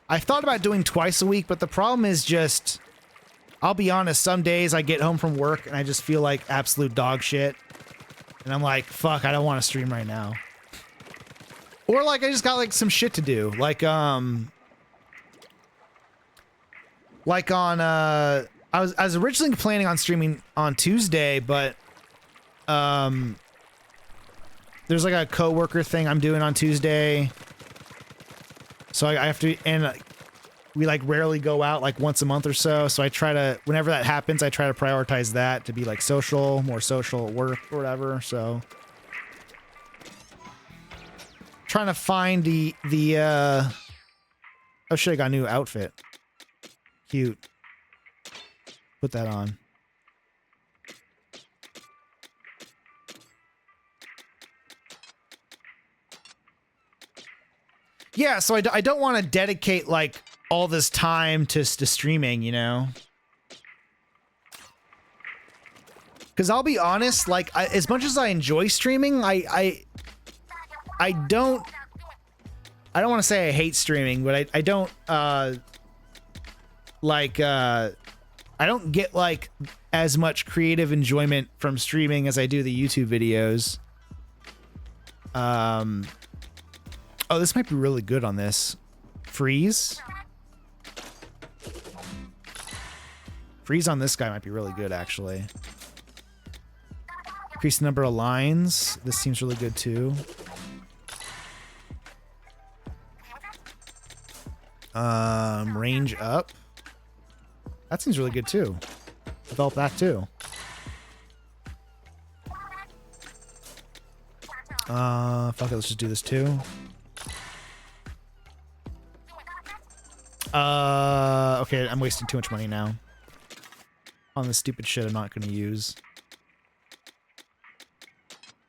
I thought about doing twice a week, but the problem is just, I'll be honest, some days I get home from work and I just feel like absolute dog shit. And I'm like, fuck, I don't want to stream right now. Or like I just got like some shit to do. Like on I was originally planning on streaming on Tuesday, but there's like a coworker thing I'm doing on Tuesday. So I have to, and we like rarely go out like once a month or so. So I try to, whenever that happens, I try to prioritize that to be like social, more social at work or whatever. So trying to find the oh shit, I got a new outfit. Cute. Put that on. Yeah, so I don't want to dedicate like all this time to streaming, you know? Because I'll be honest, like as much as I enjoy streaming, I don't want to say I hate streaming, but I don't I don't get like as much creative enjoyment from streaming as I do the YouTube videos. Oh, this might be really good on this. Freeze. Freeze on this guy might be really good, actually. Increase the number of lines. This seems really good, too. Range up. That seems really good, too. Develop that, too. Fuck it, let's just do this, too. Okay, I'm wasting too much money now on this stupid shit I'm not going to use.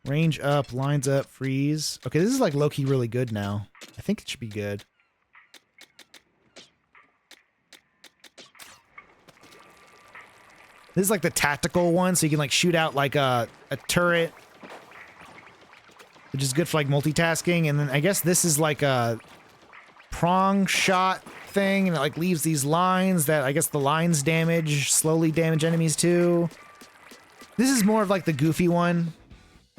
Range up, lines up, freeze. Okay, this is like low-key really good now. I think it should be good. This is like the tactical one, so you can like shoot out like a turret, which is good for like multitasking. And then I guess this is like a prong shot thing, and it like leaves these lines that I guess the lines slowly damage enemies too. This is more of like the goofy one.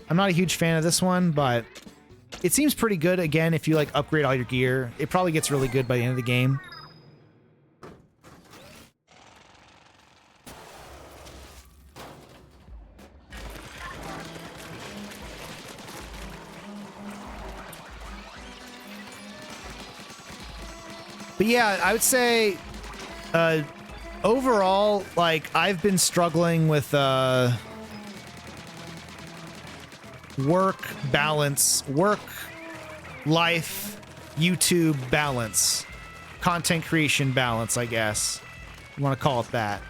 I'm not a huge fan of this one, but it seems pretty good. Again, if you like upgrade all your gear, it probably gets really good by the end of the game. But yeah, I would say overall, like, I've been struggling with work balance, work-life, YouTube balance, content creation balance, I guess. You want to call it that.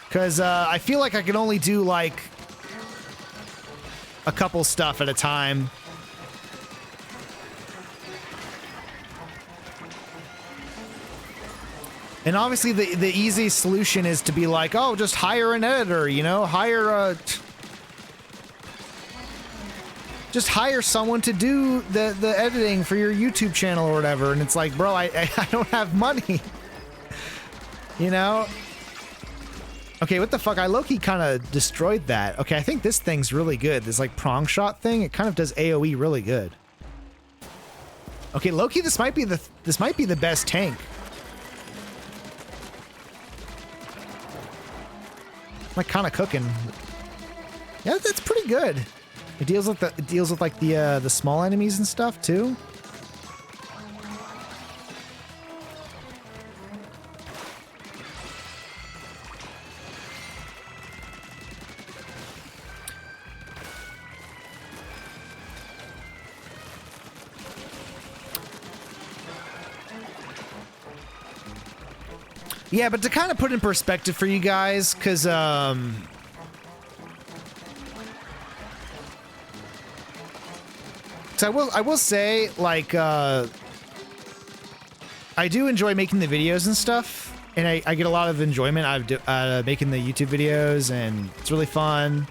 Because I feel like I can only do, like, a couple stuff at a time. And obviously the easy solution is to be like, oh, just hire an editor, you know, just hire someone to do the editing for your YouTube channel or whatever. And it's like, bro, I don't have money, you know? Okay, what the fuck? I low-key kind of destroyed that. Okay, I think this thing's really good. This like prong shot thing, it kind of does AoE really good. Okay, low-key, this might be the best tank. Like kind of cooking. Yeah, that's pretty good. It deals with like the small enemies and stuff too. Yeah, but to kind of put in perspective for you guys, because so I will say, like, I do enjoy making the videos and stuff, and I get a lot of enjoyment out of making the YouTube videos, and it's really fun.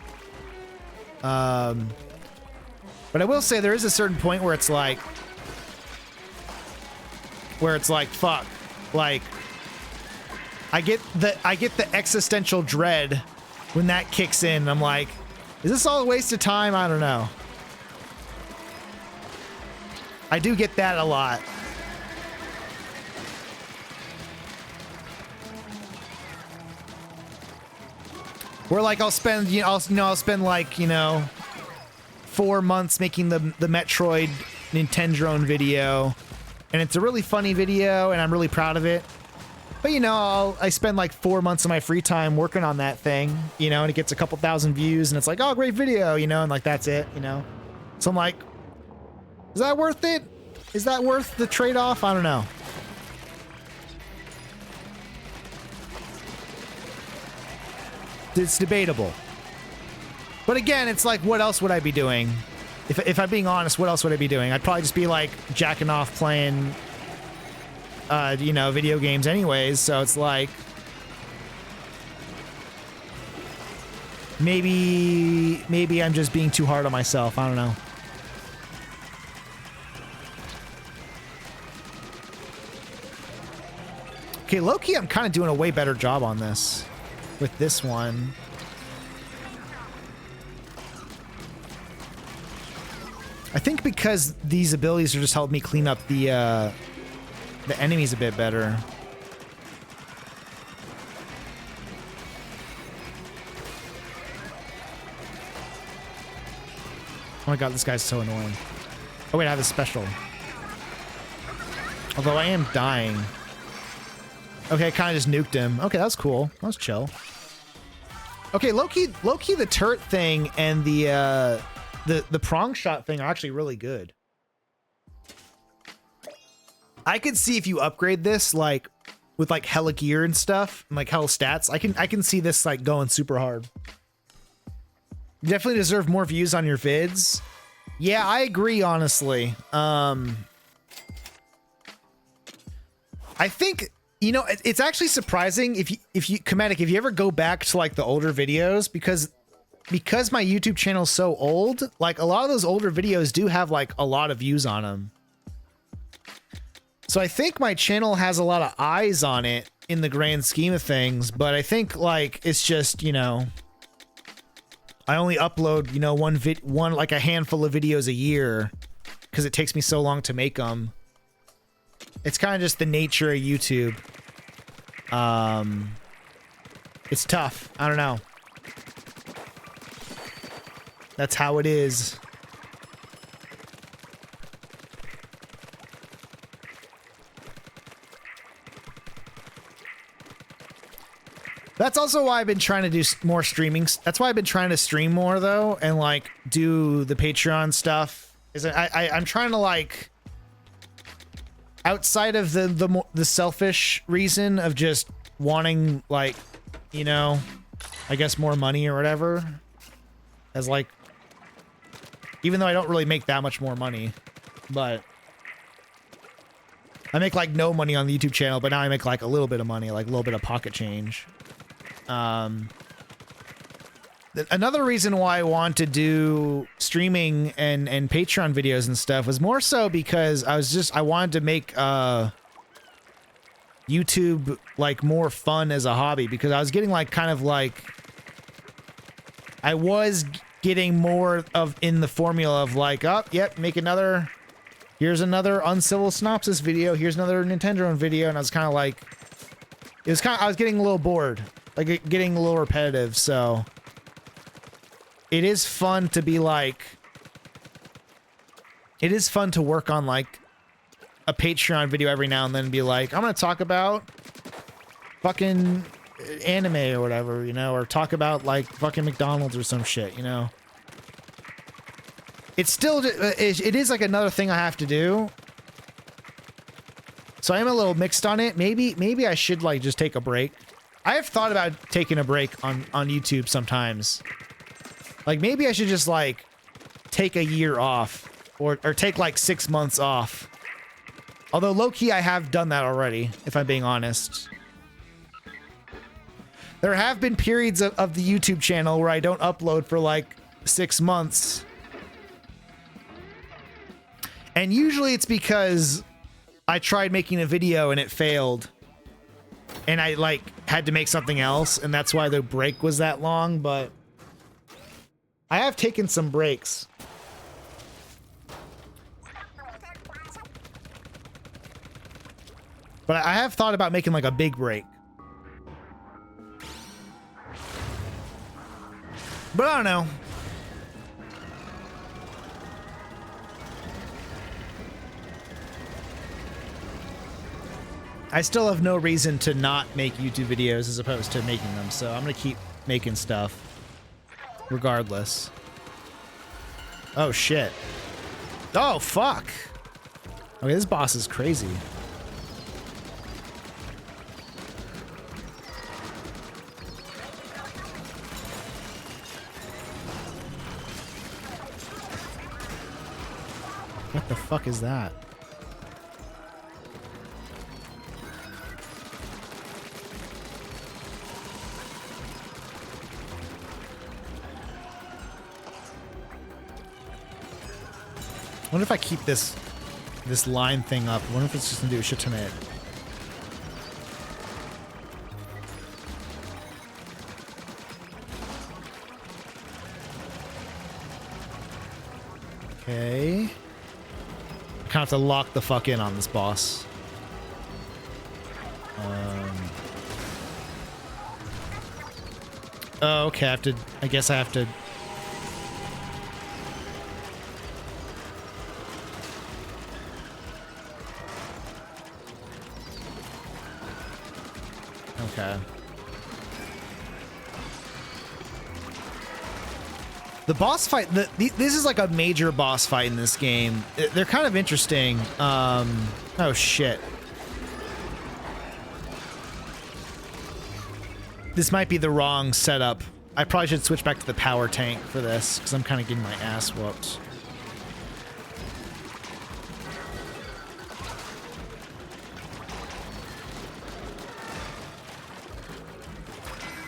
But I will say there is a certain point where it's like, fuck, like I get the existential dread when that kicks in. I'm like, is this all a waste of time? I don't know. I do get that a lot. Where like I'll spend, I'll spend like, 4 months making the Metroid Nintendrone video, and it's a really funny video, and I'm really proud of it. But I spend like 4 months of my free time working on that thing, and it gets a couple thousand views, and it's like, oh, great video, and like that's it, So I'm like, is that worth it? Is that worth the trade-off? I don't know. It's debatable. But again, it's like, what else would I be doing? If I'm being honest, what else would I be doing? I'd probably just be like jacking off playing, video games anyways. So it's like, maybe I'm just being too hard on myself. I don't know. Okay, low-key, I'm kind of doing a way better job on this with this one. I think because these abilities are just helping me clean up the enemies a bit better. Oh my god, this guy's so annoying. Oh wait, I have a special. Although I am dying. Okay, I kind of just nuked him. Okay, that was cool. That was chill. Okay, low-key, the turret thing and the prong shot thing are actually really good. I could see if you upgrade this, like, with, like, hella gear and stuff, and, like, hella stats, I can see this, like, going super hard. You definitely deserve more views on your vids. Yeah, I agree, honestly. I think... it's actually surprising if you Comedic, if you ever go back to like the older videos, because my YouTube channel is so old, like a lot of those older videos do have like a lot of views on them. So I think my channel has a lot of eyes on it in the grand scheme of things, but I think like it's just, I only upload, one like a handful of videos a year because it takes me so long to make them. It's kind of just the nature of YouTube. It's tough. I don't know. That's how it is. That's also why I've been trying to do more streaming. That's why I've been trying to stream more though, and like do the Patreon stuff. I'm trying to like, outside of the selfish reason of just wanting like, I guess more money or whatever, as like, even though I don't really make that much more money, but I make like no money on the YouTube channel, but now I make like a little bit of money, like a little bit of pocket change. Another reason why I want to do streaming and Patreon videos and stuff was more so because I wanted to make YouTube like more fun as a hobby, because I was getting like kind of like I was getting more of in the formula of like, oh yep, make another, here's another Uncivil Synopsis video, here's another Nintendo video, and I was kind of like, I was getting a little bored, like getting a little repetitive. So it is fun to be like, it is fun to work on like a Patreon video every now and then and be like, I'm gonna talk about fucking anime or whatever, or talk about like fucking McDonald's or some shit, It's still, it is like another thing I have to do. So I am a little mixed on it. Maybe I should like just take a break. I have thought about taking a break on YouTube sometimes. Like maybe I should just like take a year off or take like 6 months off. Although low-key I have done that already, if I'm being honest. There have been periods of the YouTube channel where I don't upload for like 6 months. And usually it's because I tried making a video and it failed. And I, like, had to make something else, and that's why the break was that long, but I have taken some breaks. But I have thought about making, like, a big break. But I don't know. I still have no reason to not make YouTube videos as opposed to making them, so I'm gonna keep making stuff regardless. Oh shit. Oh fuck. Okay, this boss is crazy. What the fuck is that? I wonder if I keep this line thing up. I wonder if it's just gonna do a shit ton of it. Okay. I kind of have to lock the fuck in on this boss. Oh, okay, I guess I have to. Okay. The boss fight, this is like a major boss fight in this game. They're kind of interesting. Oh shit. This might be the wrong setup. I probably should switch back to the power tank for this, because I'm kind of getting my ass whooped.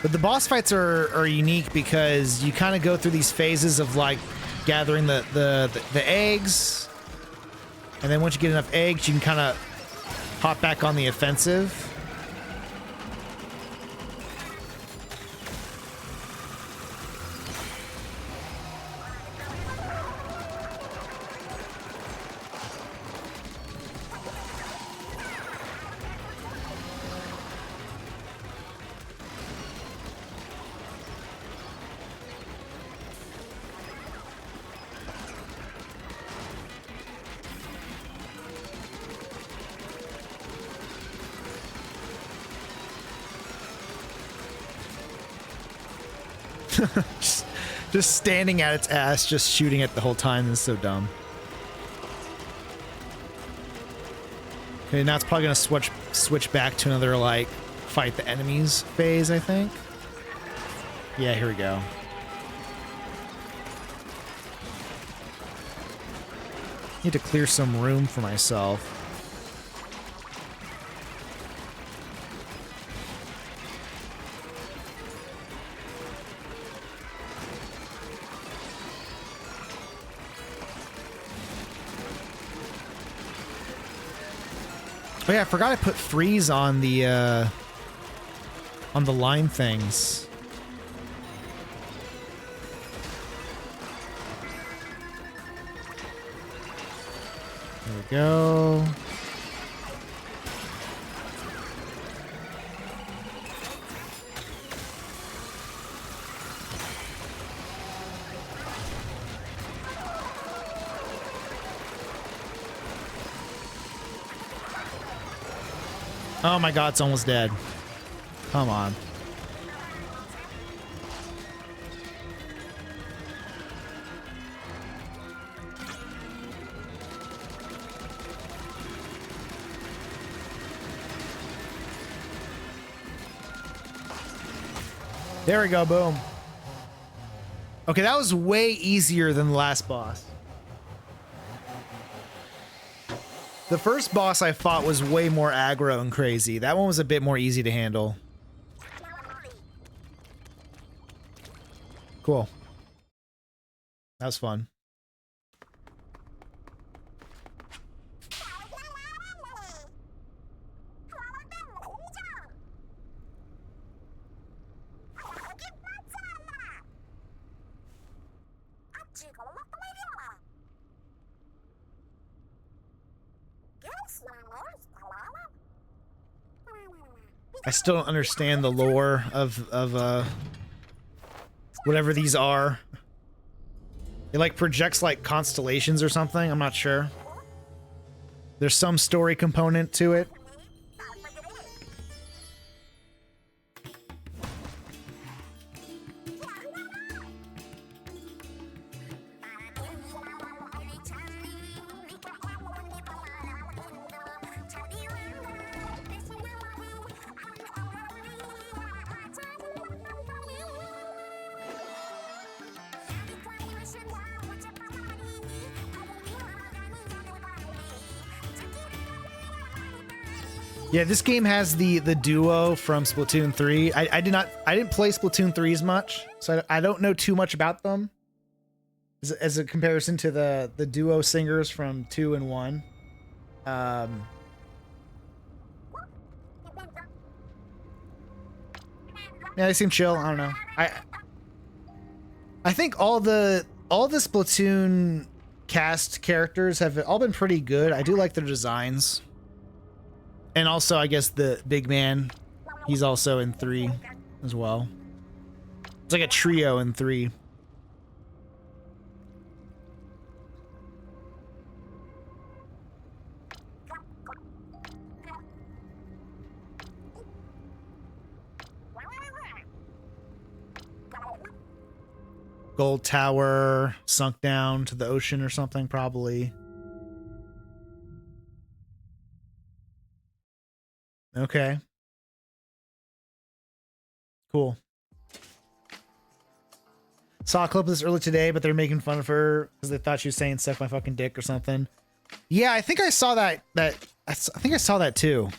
But the boss fights are unique because you kind of go through these phases of like gathering the eggs, and then once you get enough eggs, you can kind of hop back on the offensive. just standing at its ass, just shooting it the whole time. This is so dumb. Okay, now it's probably gonna switch back to another like fight the enemies phase, I think. Yeah, here we go. Need to clear some room for myself. Oh yeah, I forgot I put freeze on the line things. There we go. Oh my god, it's almost dead. Come on. There we go, boom. Okay, that was way easier than the last boss. The first boss I fought was way more aggro and crazy. That one was a bit more easy to handle. Cool. That was fun. I still don't understand the lore of whatever these are. It like projects like constellations or something. I'm not sure. There's some story component to it. Yeah, this game has the duo from Splatoon 3. I didn't play Splatoon 3 as much, so I don't know too much about them as a comparison to the duo singers from 2 and 1. Yeah, they seem chill. I don't know. I think all the Splatoon cast characters have all been pretty good. I do like their designs. And also, I guess the big man, he's also in 3 as well. It's like a trio in 3. Gold tower sunk down to the ocean or something, probably. Okay. Cool. Saw a clip of this earlier today, but they're making fun of her because they thought she was saying "suck my fucking dick" or something. Yeah, I think I saw that. I think I saw that too.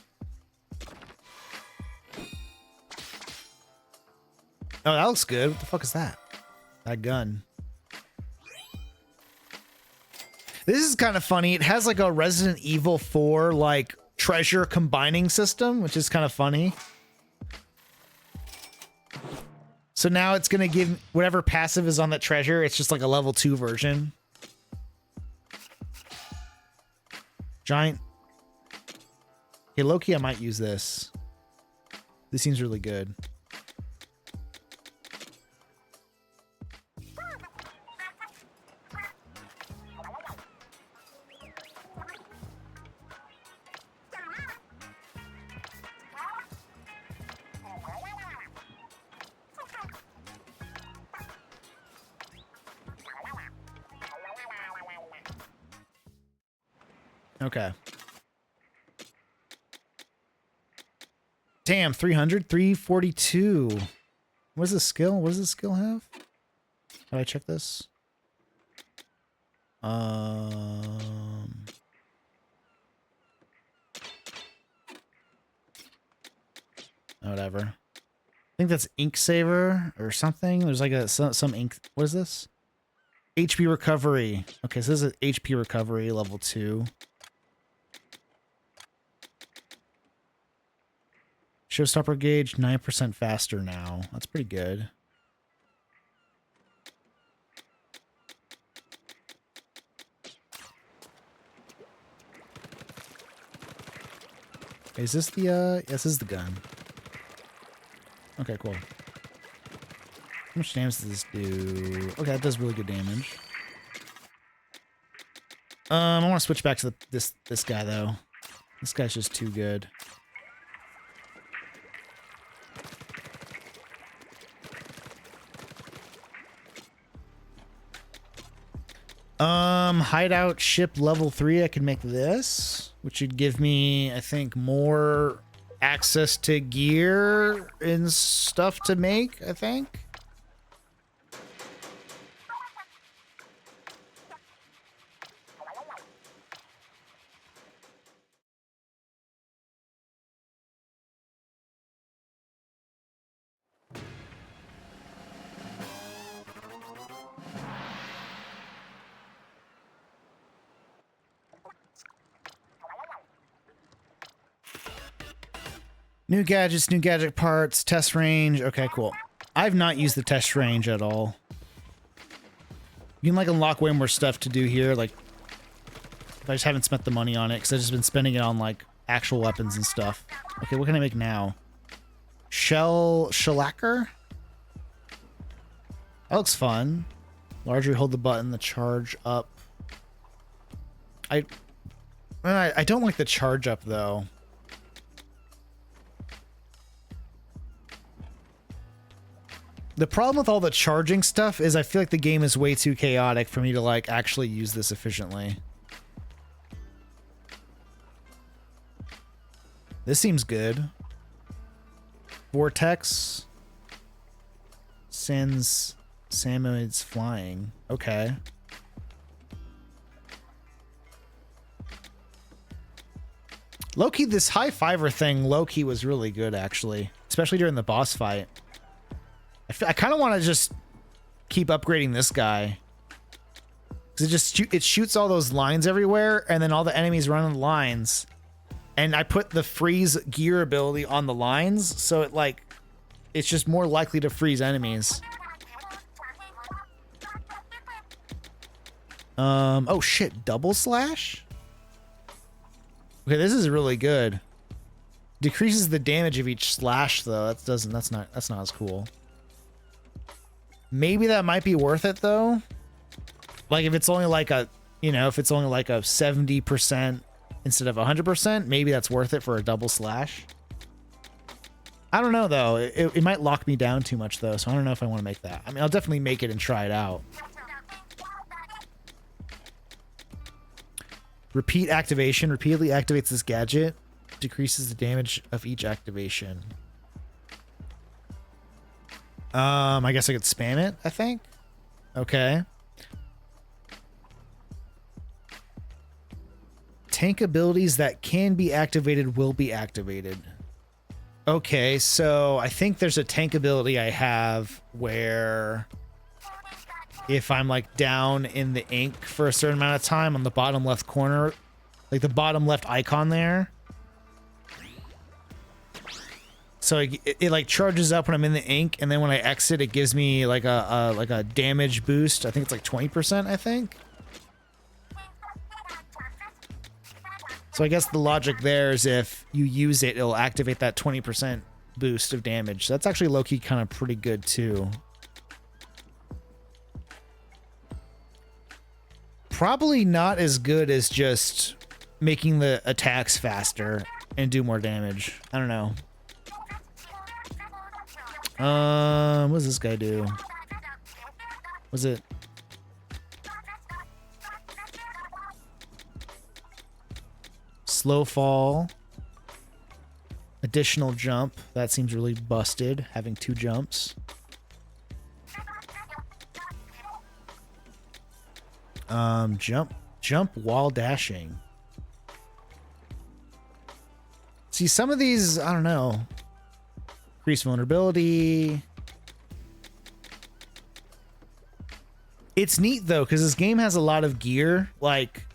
Oh, that looks good. What the fuck is that? That gun. This is kind of funny. It has like a Resident Evil 4 like treasure combining system, which is kind of funny. So now it's gonna give whatever passive is on that treasure, it's just like a level 2 version. Giant. Hey, low-key, I might use this. This seems really good. Okay. Damn, 300, 342. What's the skill? What does the skill have? How do I check this? Whatever. I think that's ink saver or something. There's like some ink. What is this? HP recovery. Okay, so this is HP recovery level 2. Showstopper gauge 9% faster now. That's pretty good. Is this the yes, this is the gun. Okay, cool. How much damage does this do? Okay, that does really good damage. I want to switch back to this guy though. This guy's just too good. Hideout ship level 3, I can make this, which would give me, I think, more access to gear and stuff to make, I think. New gadgets, new gadget parts, test range. Okay, cool. I've not used the test range at all. You can like unlock way more stuff to do here. Like, I just haven't spent the money on it because I've just been spending it on like actual weapons and stuff. Okay, what can I make now? Shellacker. That looks fun. Largely hold the button to charge up. I don't like the charge up though. The problem with all the charging stuff is I feel like the game is way too chaotic for me to like actually use this efficiently. This seems good. Vortex sends salmonids flying. Okay. Low-key, this high fiver thing, low-key was really good actually, especially during the boss fight. I kind of want to just keep upgrading this guy. Because it shoots all those lines everywhere, and then all the enemies run on the lines. And I put the freeze gear ability on the lines, so it's just more likely to freeze enemies. Oh shit, double slash? Okay, this is really good. Decreases the damage of each slash though. That's not as cool. Maybe that might be worth it though. Like if it's only like a, if it's only like a 70% instead of 100%, maybe that's worth it for a double slash. I don't know though. It might lock me down too much though, so I don't know if I want to make that. I mean, I'll definitely make it and try it out. Repeat activation. Repeatedly activates this gadget. Decreases the damage of each activation. I guess I could spam it, I think. Okay. Tank abilities that can be activated will be activated. Okay, so I think there's a tank ability I have where if I'm like down in the ink for a certain amount of time on the bottom left corner, like the bottom left icon there. So it like charges up when I'm in the ink, and then when I exit, it gives me like a damage boost. I think it's like 20%, I think. So I guess the logic there is if you use it, it'll activate that 20% boost of damage. So that's actually low-key kind of pretty good too. Probably not as good as just making the attacks faster and do more damage. I don't know. What does this guy do? Was it? Slow fall. Additional jump. That seems really busted, having 2 jumps. Jump while dashing. See, some of these, I don't know. Increase vulnerability. It's neat though, because this game has a lot of gear, like,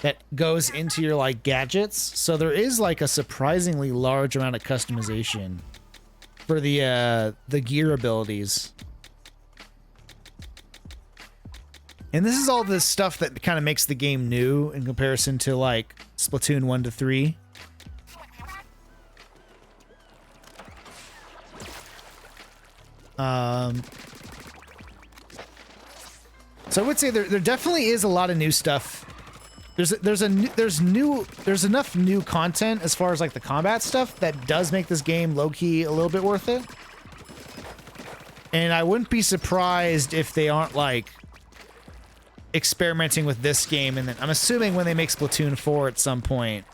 that goes into your, like, gadgets. So there is, like, a surprisingly large amount of customization for the gear abilities. And this is all this stuff that kind of makes the game new in comparison to, like, Splatoon 1 to 3. So I would say there definitely is a lot of new stuff. There's enough new content as far as like the combat stuff that does make this game low-key a little bit worth it. And I wouldn't be surprised if they aren't like experimenting with this game, and then I'm assuming when they make Splatoon 4 at some point,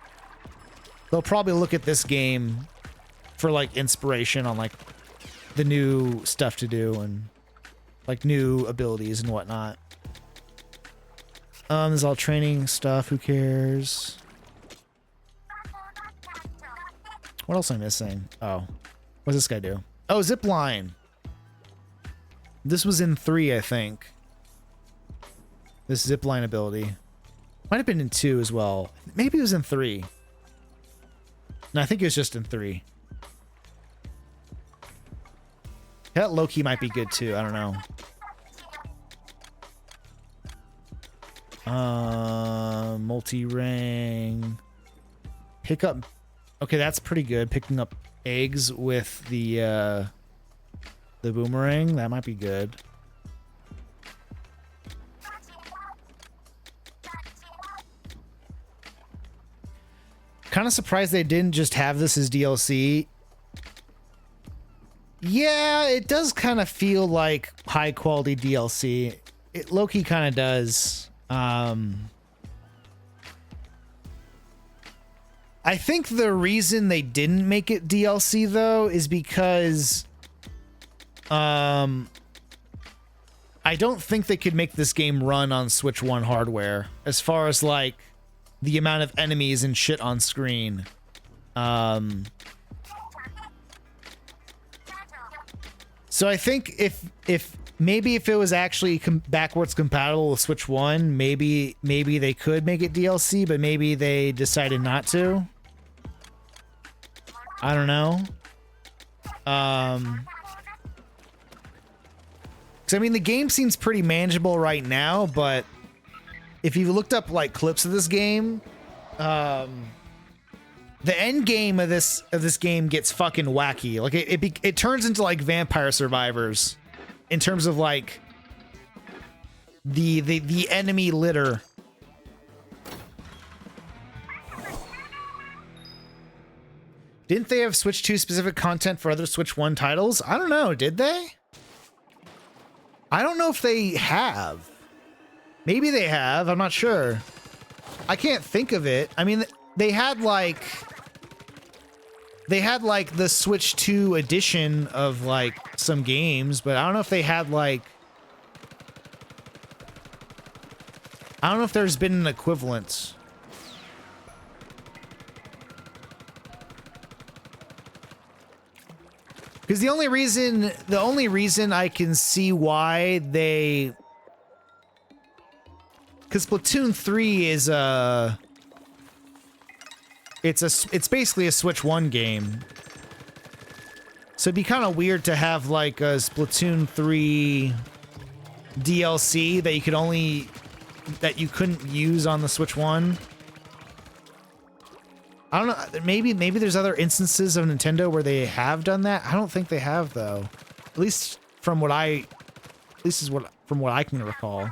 they'll probably look at this game for like inspiration on like the new stuff to do and like new abilities and whatnot. This is all training stuff. Who cares? What else am I missing? Oh, what does this guy do? Oh, zip line. This was in 3, I think. This zip line ability might have been in 2 as well. Maybe it was in 3. No, I think it was just in 3. That low-key might be good too. I don't know. Multi-ring. Pick up. Okay, that's pretty good. Picking up eggs with the boomerang. That might be good. Kind of surprised they didn't just have this as DLC. Yeah, it does kind of feel like high quality DLC. It low-key kind of does. I think the reason they didn't make it DLC though is because I don't think they could make this game run on Switch 1 hardware as far as like the amount of enemies and shit on screen. So I think if maybe if it was actually backwards compatible with Switch 1, maybe they could make it DLC, but maybe they decided not to. I don't know. 'Cause I mean the game seems pretty manageable right now, but if you looked up like clips of this game, the end game of this game gets fucking wacky. Like it turns into like Vampire Survivors in terms of like the enemy litter. Didn't they have Switch 2 specific content for other Switch 1 titles? I don't know. Did they? I don't know if they have. Maybe they have. I'm not sure. I can't think of it. I mean, they had like the Switch 2 edition of like some games, but I don't know if they had like, I don't know if there's been an equivalent. Because the only reason I can see why they, because Splatoon 3 is it's basically a Switch 1 game. So it'd be kind of weird to have like a Splatoon 3 DLC that you couldn't use on the Switch 1. I don't know. Maybe there's other instances of Nintendo where they have done that. I don't think they have though. At least from what I can recall.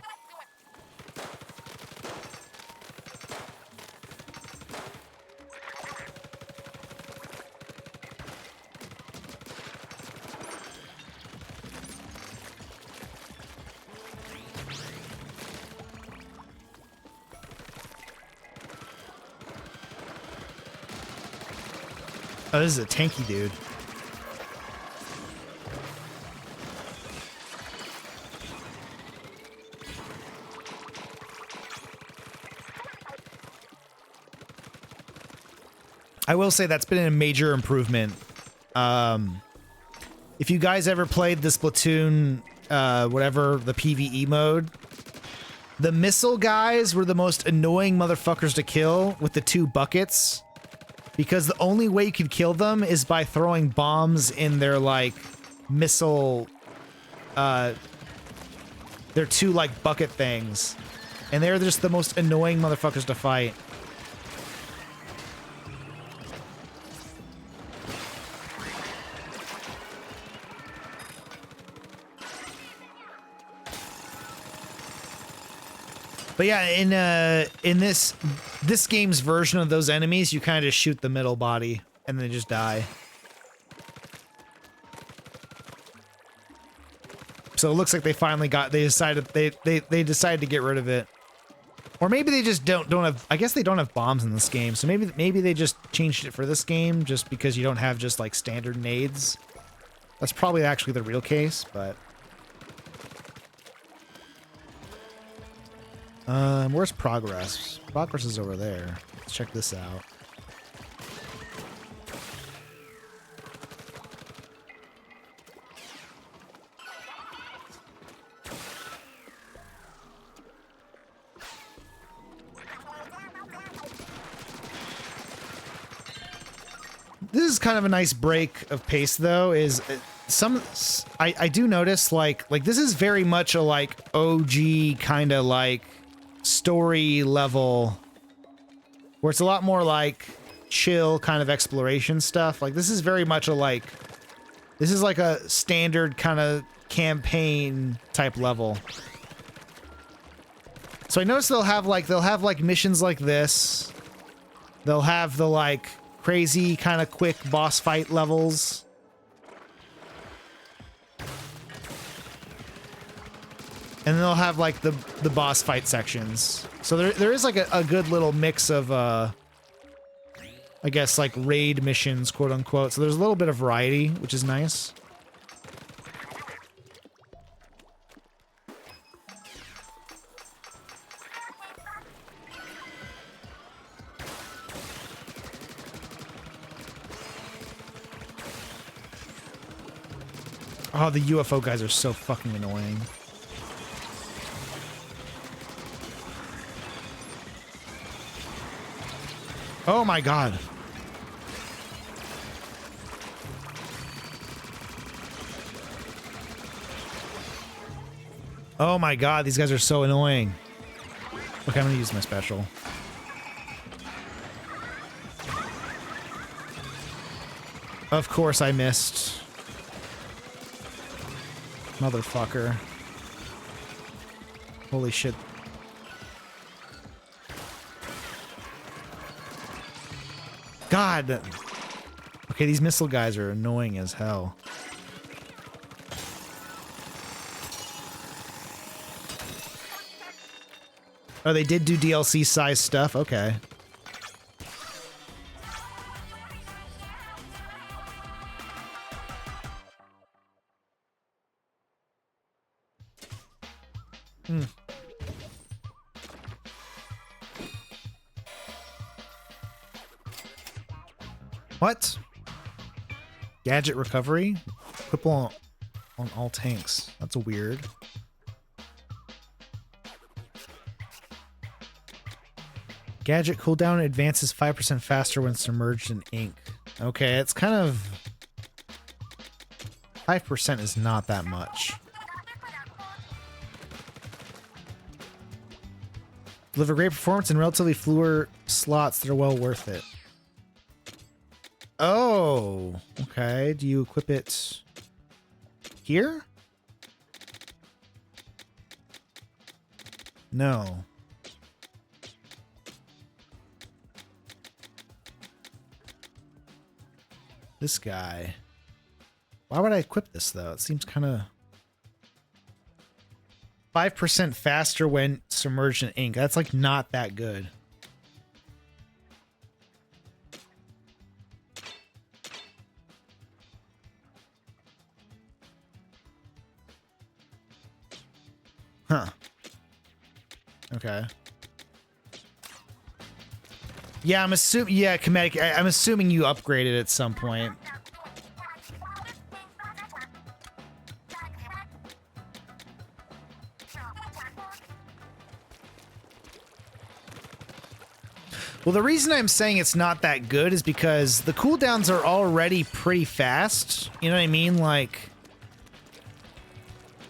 Oh, this is a tanky dude. I will say that's been a major improvement. If you guys ever played the Splatoon, whatever, the PvE mode, the missile guys were the most annoying motherfuckers to kill with the 2 buckets. Because the only way you could kill them is by throwing bombs in their, like, missile, their 2, like, bucket things. And they're just the most annoying motherfuckers to fight. But yeah, in this game's version of those enemies, you kind of just shoot the middle body and they just die. So it looks like they finally decided to get rid of it. Or maybe they just don't have, I guess they don't have bombs in this game. So maybe they just changed it for this game just because you don't have just like standard nades. That's probably actually the real case, but where's progress? Progress is over there. Let's check this out. This is kind of a nice break of pace though, is I do notice like this is very much a like OG kind of like story level where it's a lot more like chill kind of exploration stuff. Like, this is very much a, like, this is like a standard kind of campaign type level. So I noticed they'll have like missions like this. They'll have the like crazy kind of quick boss fight levels. And then they'll have like the boss fight sections. So there is like a good little mix of I guess like raid missions, quote unquote. So there's a little bit of variety, which is nice. Oh, the UFO guys are so fucking annoying. Oh my god. Oh my god, these guys are so annoying. Okay, I'm gonna use my special. Of course I missed. Motherfucker. Holy shit. God. Okay, these missile guys are annoying as hell. Oh, they did do DLC size stuff? Okay. Hmm. What? Gadget recovery? Equip on all tanks. That's weird. Gadget cooldown advances 5% faster when submerged in ink. Okay, it's kind of... 5% is not that much. Deliver great performance in relatively fewer slots that are well worth it. Oh, okay. Do you equip it here? No. This guy. Why would I equip this, though? It seems kind of... 5% faster when submerged in ink. That's, like, not that good. Huh. Okay. Yeah, I'm assuming... Yeah, Comedic, I'm assuming you upgraded at some point. Well, the reason I'm saying it's not that good is because the cooldowns are already pretty fast. You know what I mean? Like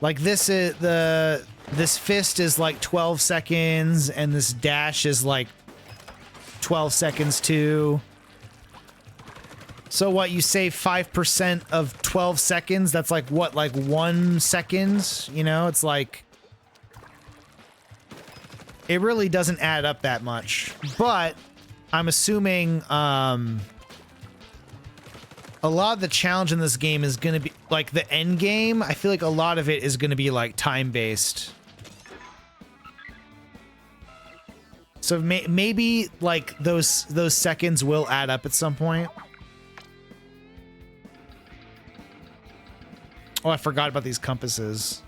this is this fist is like 12 seconds and this dash is like 12 seconds too. So what, you save 5% of 12 seconds? That's like what, like 1 second? You know, it's like... It really doesn't add up that much, but I'm assuming a lot of the challenge in this game is going to be like the end game. I feel like a lot of it is going to be like time based. So maybe like those seconds will add up at some point. Oh, I forgot about these compasses.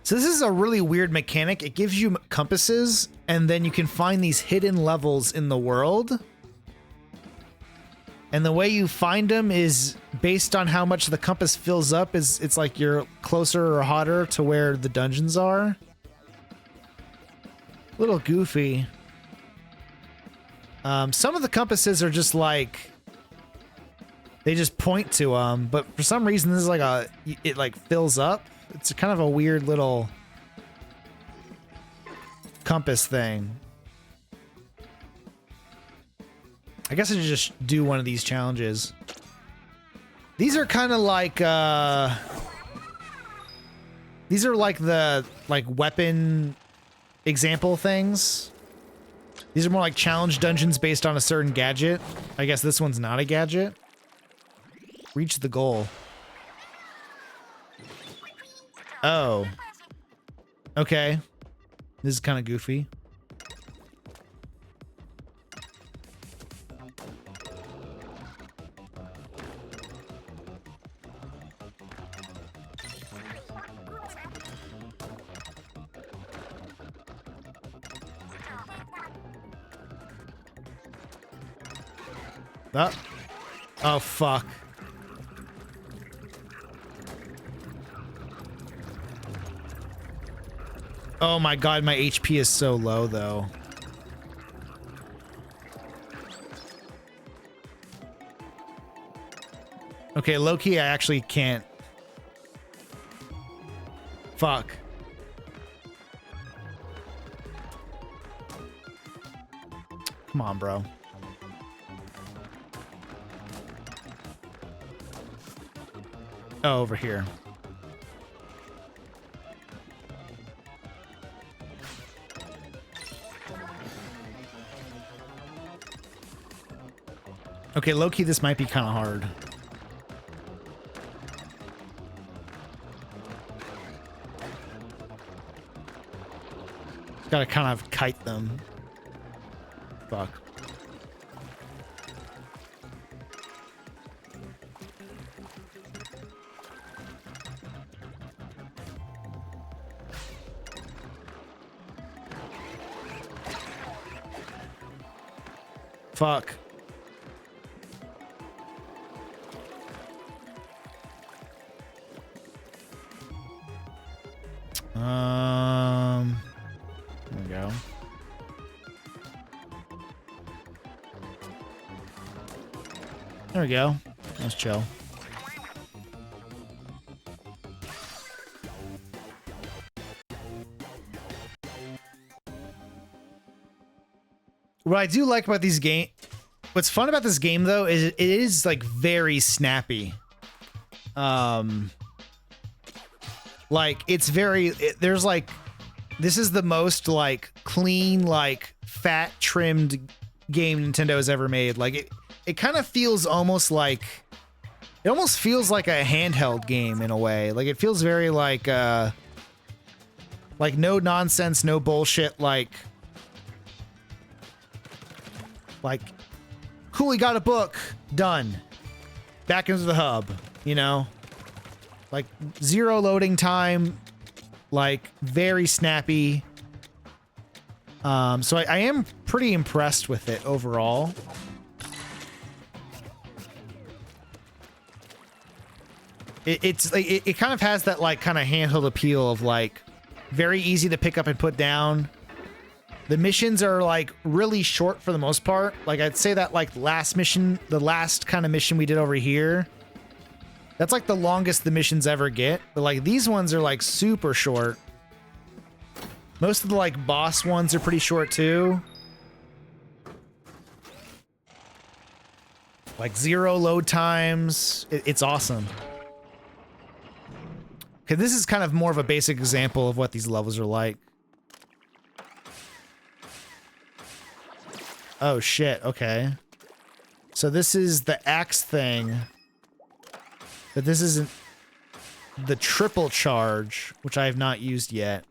So this is a really weird mechanic. It gives you compasses, and then you can find these hidden levels in the world. And the way you find them is based on how much the compass fills up. It's like you're closer or hotter to where the dungeons are. A little goofy. Some of the compasses are just like... They just point to them, but for some reason this is like it like fills up. It's kind of a weird little compass thing. I guess I should just do one of these challenges. These are kind of like, these are like the, weapon example things. These are more like challenge dungeons based on a certain gadget. I guess this one's not a gadget. Reach the goal. Oh. Okay. This is kind of goofy. Oh, fuck. Oh my god, my HP is so low, though. Okay, low-key, I actually can't. Fuck. Come on, bro. Oh, over here. Okay, low-key, this might be kind of hard. Gotta kind of kite them. Fuck. Fuck. There we go. There we go. Let's chill. What I do like about these game, what's fun about this game though is it is like very snappy. Like it's very, there's like, this is the most like clean, like fat trimmed game Nintendo has ever made. Like it kind of feels almost like, it almost feels like a handheld game in a way. Like it feels very like no nonsense, no bullshit, like, cool, we got a book, done. Back into the hub, you know? Like, zero loading time, like, very snappy. So I am pretty impressed with it overall. It's like, it kind of has that, like, kind of handheld appeal of, like, very easy to pick up and put down. The missions are like really short for the most part. Like I'd say that like last mission, the last kind of mission we did over here, that's like the longest the missions ever get. But like these ones are like super short. Most of the like boss ones are pretty short too. Like zero load times. It's awesome. Okay, this is kind of more of a basic example of what these levels are like. Oh shit, okay. So this is the axe thing. But this isn't the triple charge, which I have not used yet.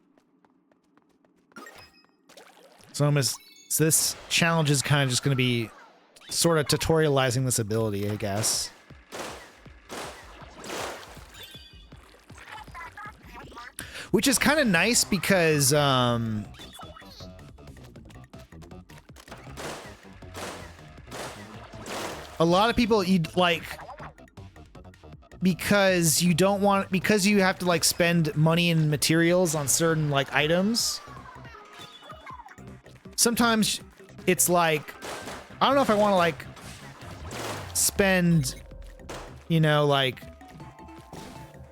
So this challenge is kind of just gonna be sort of tutorializing this ability, I guess. Which is kind of nice because a lot of people, you'd like, because you don't want, because you have to like spend money and materials on certain like items. Sometimes it's like, I don't know if I want to like spend, you know, like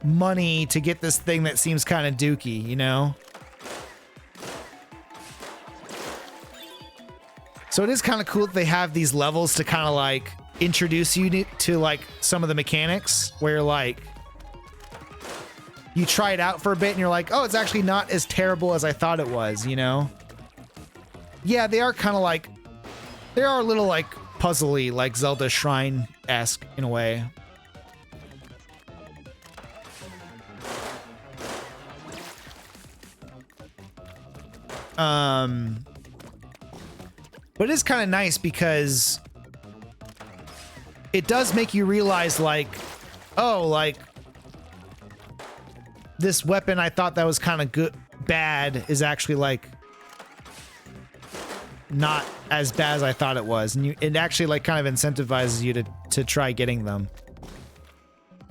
money to get this thing that seems kind of dookie, you know? So it is kind of cool that they have these levels to kind of like introduce you to like some of the mechanics where like you try it out for a bit and you're like, oh, it's actually not as terrible as I thought it was, you know? Yeah, they are kind of like, they are a little like puzzly, like Zelda Shrine-esque in a way. But it is kind of nice because it does make you realize like, oh, like this weapon I thought that was kind of bad is actually like not as bad as I thought it was, and it actually like kind of incentivizes you to try getting them.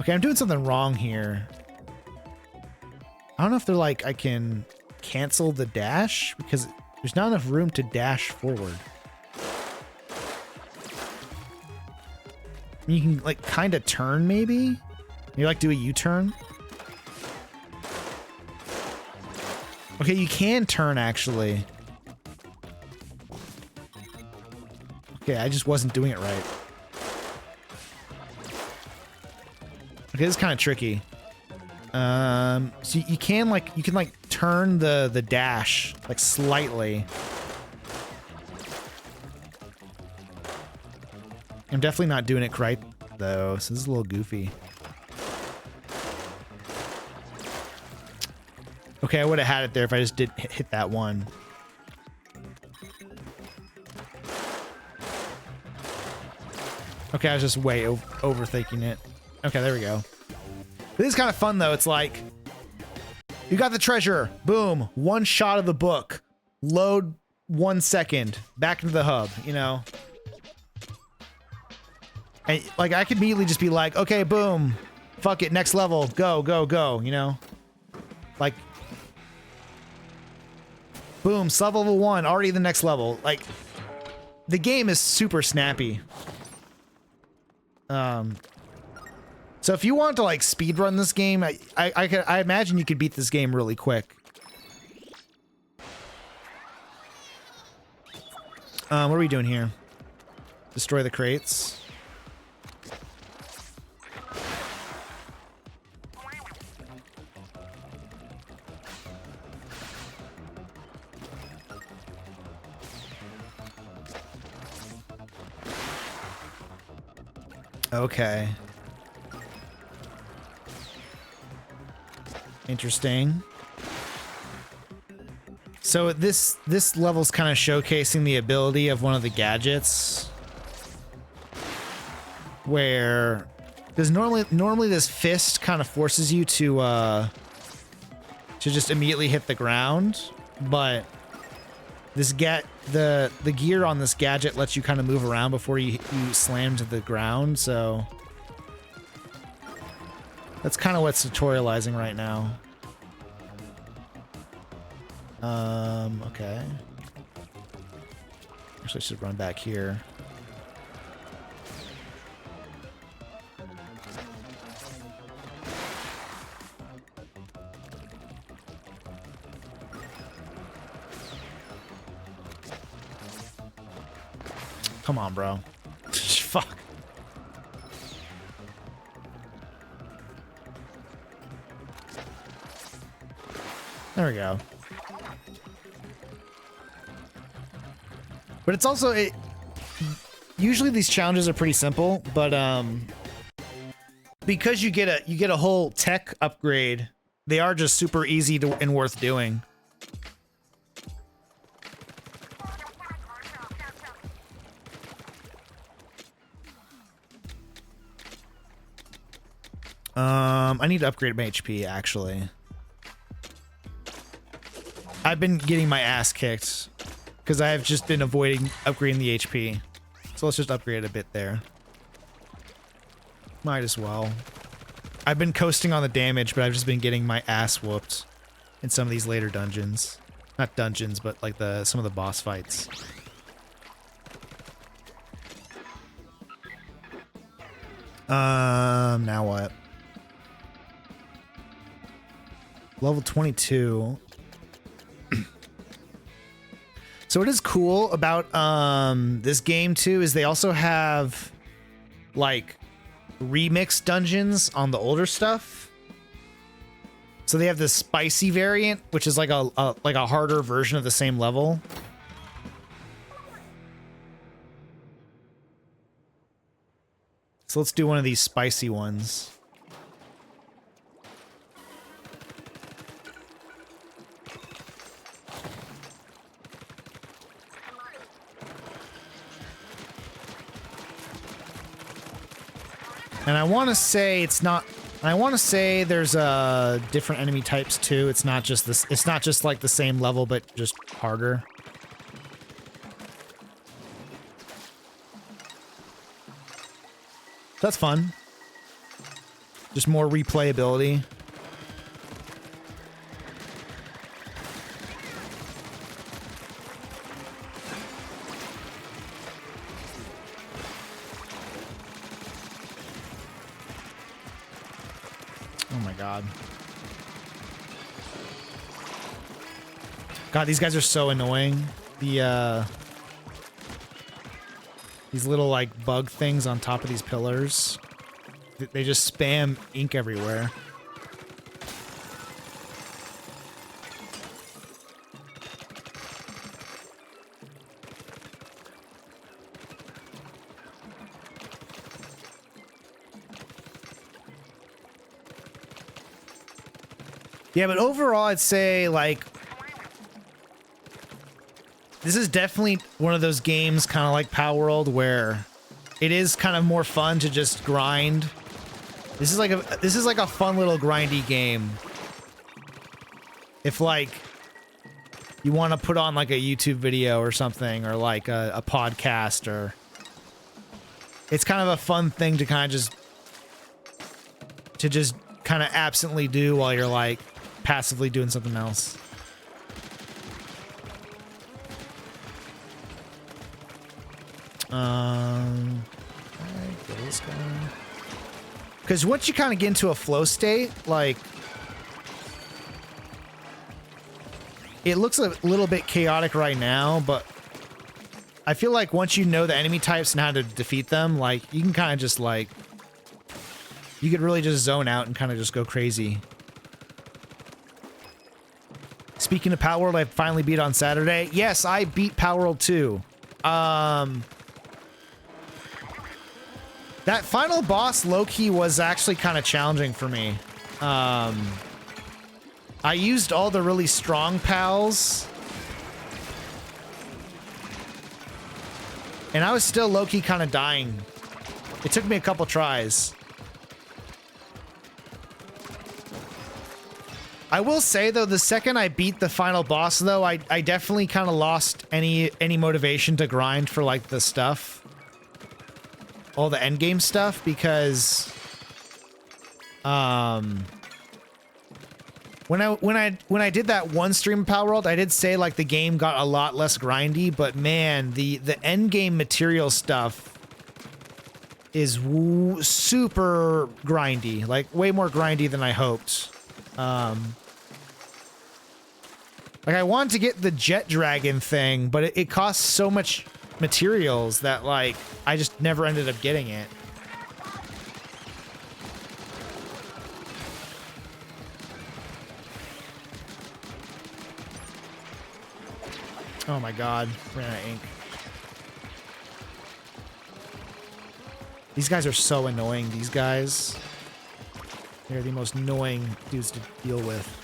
Okay, I'm doing something wrong here. I don't know if they're like I can cancel the dash because there's not enough room to dash forward. You can like kind of turn maybe. You like do a U-turn. Okay, you can turn actually. Okay, I just wasn't doing it right. Okay, this is kind of tricky. So you can like turn the dash like slightly. I'm definitely not doing it right though, so this is a little goofy. Okay, I would have had it there if I just did hit that one. Okay, I was just way overthinking it. Okay, there we go. This is kind of fun though. It's like, you got the treasure. Boom. One shot of the book. Load 1 second. Back into the hub, you know? And like, I could immediately just be like, okay, boom. Fuck it, next level. Go, go, go, you know? Like, boom, sub level 1, already the next level. Like, the game is super snappy. So if you want to like speedrun this game, I imagine you could beat this game really quick. What are we doing here? Destroy the crates. Okay. Interesting. So this level's kind of showcasing the ability of one of the gadgets, where because normally this fist kind of forces you to just immediately hit the ground, but this the gear on this gadget lets you kind of move around before you slam to the ground, so that's kind of what's tutorializing right now. Okay. Actually, I should run back here. Come on, bro. Fuck. There we go. But it's also usually these challenges are pretty simple, but because you get a whole tech upgrade, they are just super easy and worth doing. I need to upgrade my HP actually. I've been getting my ass kicked because I have just been avoiding upgrading the HP. So let's just upgrade a bit there. Might as well. I've been coasting on the damage, but I've just been getting my ass whooped in some of these later dungeons. Not dungeons, but like some of the boss fights. Now what? Level 22. So what is cool about this game too is they also have like remix dungeons on the older stuff. So they have the spicy variant, which is like a harder version of the same level. So let's do one of these spicy ones. And I want to say it's not. I want to say there's different enemy types too. It's not just this. It's not just like the same level, but just harder. That's fun. Just more replayability. Oh my god. God, these guys are so annoying. These little like bug things on top of these pillars. They just spam ink everywhere. Yeah, but overall, I'd say, like, this is definitely one of those games, kind of like Power World, where it is kind of more fun to just grind. This is like a fun little grindy game. If, like, you want to put on, like, a YouTube video or something, or, like, a podcast, or... It's kind of a fun thing to kind of just kind of absently do while you're, like, passively doing something else. Get this guy. Because once you kind of get into a flow state, like, it looks a little bit chaotic right now, but I feel like once you know the enemy types and how to defeat them, like, you can kind of just, like, you could really just zone out and kind of just go crazy. Speaking of Power World, I finally beat on Saturday. Yes, I beat Power World 2. That final boss, low-key, was actually kind of challenging for me. I used all the really strong pals. And I was still low-key kind of dying. It took me a couple tries. I will say, though, the second I beat the final boss, though, I definitely kind of lost any motivation to grind for, like, the stuff. All the endgame stuff, because... When I did that one stream of Power World, I did say, like, the game got a lot less grindy, but, man, the endgame material stuff is super grindy. Like, way more grindy than I hoped. Like, I wanted to get the jet dragon thing, but it costs so much materials that, like, I just never ended up getting it. Oh my god, ran out of ink. These guys are so annoying, these guys. They're the most annoying dudes to deal with.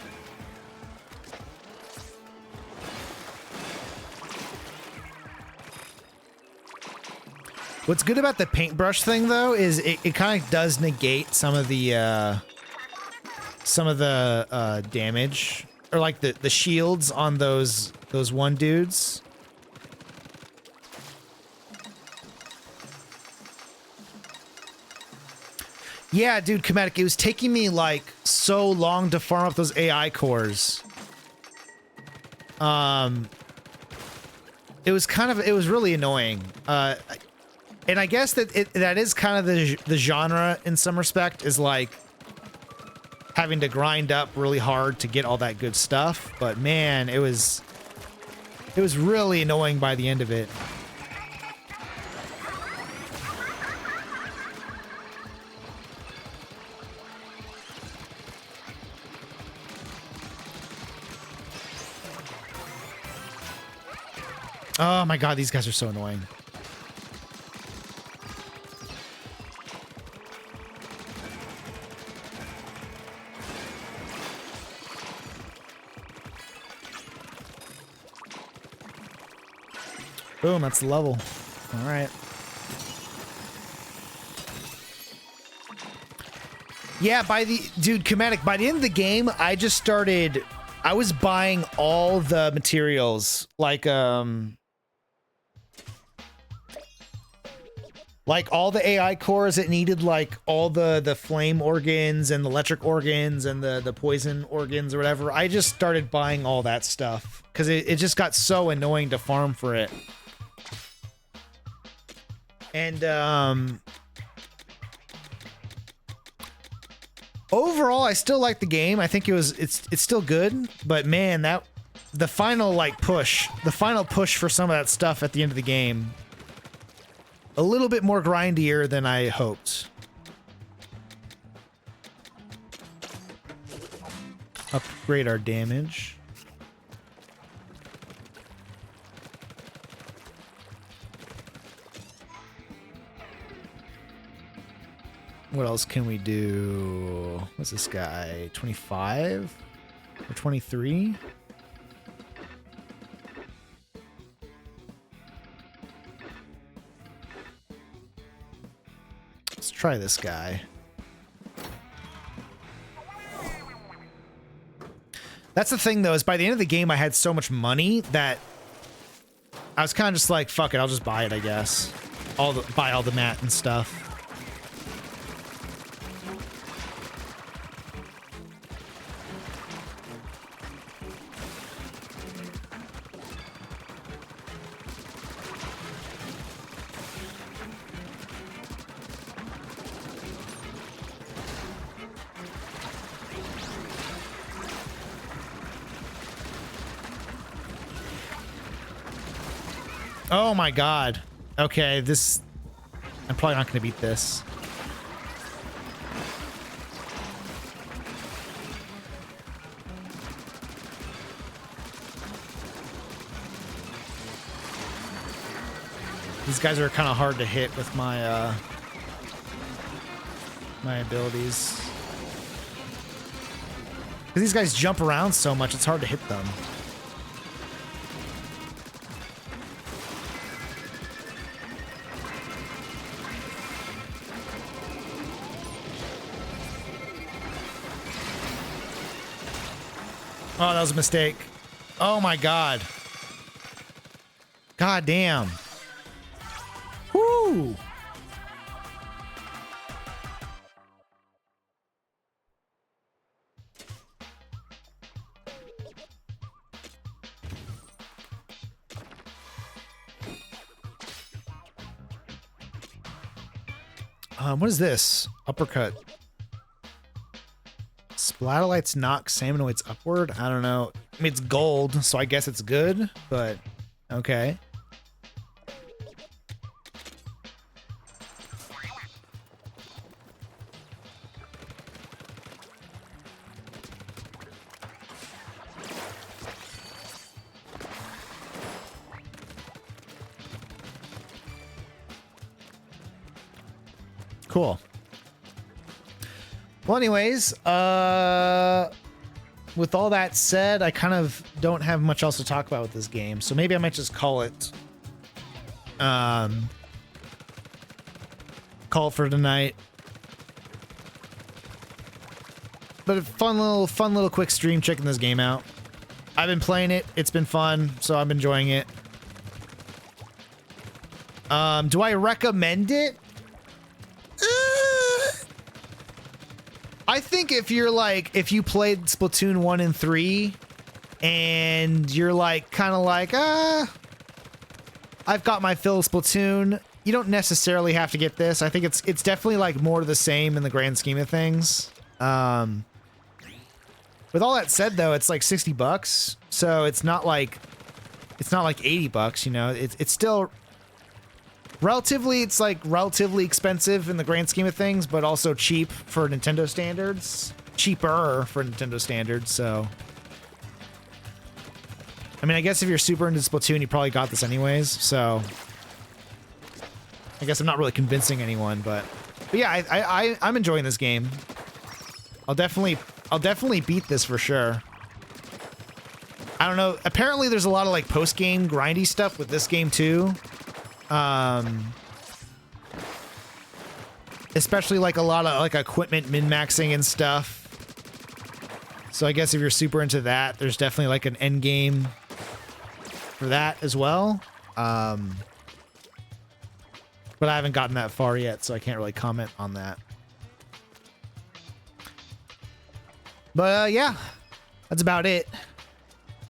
What's good about the paintbrush thing, though, is it kind of does negate some of the damage, or like the shields on those one dudes. Yeah, dude, Comedic, it was taking me like so long to farm up those AI cores. It was really annoying. And I guess that that is kind of the genre in some respect, is like having to grind up really hard to get all that good stuff. But man, it was It was really annoying by the end of it. Oh my god, these guys are so annoying. Boom, that's the level. All right. Yeah, dude, Chromatic, by the end of the game, I was buying all the materials, like all the AI cores that needed, like all the flame organs and the electric organs and the poison organs or whatever. I just started buying all that stuff because it just got so annoying to farm for it. And overall, I still like the game. I think it's still good, but man, the final push for some of that stuff at the end of the game, a little bit more grindier than I hoped. Upgrade our damage. What else can we do? What's this guy? 25 or 23? Let's try this guy. That's the thing, though, is by the end of the game, I had so much money that I was kind of just like, fuck it, I'll just buy it, I guess. Buy all the mat and stuff. Oh my god. Okay, I'm probably not going to beat this. These guys are kind of hard to hit with my my abilities. Because these guys jump around so much, it's hard to hit them. Oh, that was a mistake. Oh my god. God damn. Woo! What is this? Uppercut. Splatterlights knock Salmonoids upward? I don't know. I mean, it's gold, so I guess it's good, but okay. Cool. Well, anyways, with all that said, I kind of don't have much else to talk about with this game, so maybe I might just call it for tonight. But a fun little quick stream checking this game out. I've been playing it. It's been fun, so I'm enjoying it. Do I recommend it? I think if you played Splatoon 1 and 3 and you're kind of like, I've got my fill of Splatoon, you don't necessarily have to get this. I think it's definitely more of the same in the grand scheme of things. With all that said, though, it's like $60, so it's not It's not like $80, you know. It's still relatively, it's like relatively expensive in the grand scheme of things, but also cheap for Nintendo standards. Cheaper for Nintendo standards, so. I mean, I guess if you're super into Splatoon, you probably got this anyways, so. I guess I'm not really convincing anyone, but yeah, I'm enjoying this game. I'll definitely beat this for sure. I don't know. Apparently, there's a lot of like post-game grindy stuff with this game too. Especially like a lot of like equipment min-maxing and stuff. So I guess if you're super into that, there's definitely like an end game for that as well. But I haven't gotten that far yet, so I can't really comment on that. But yeah, that's about it.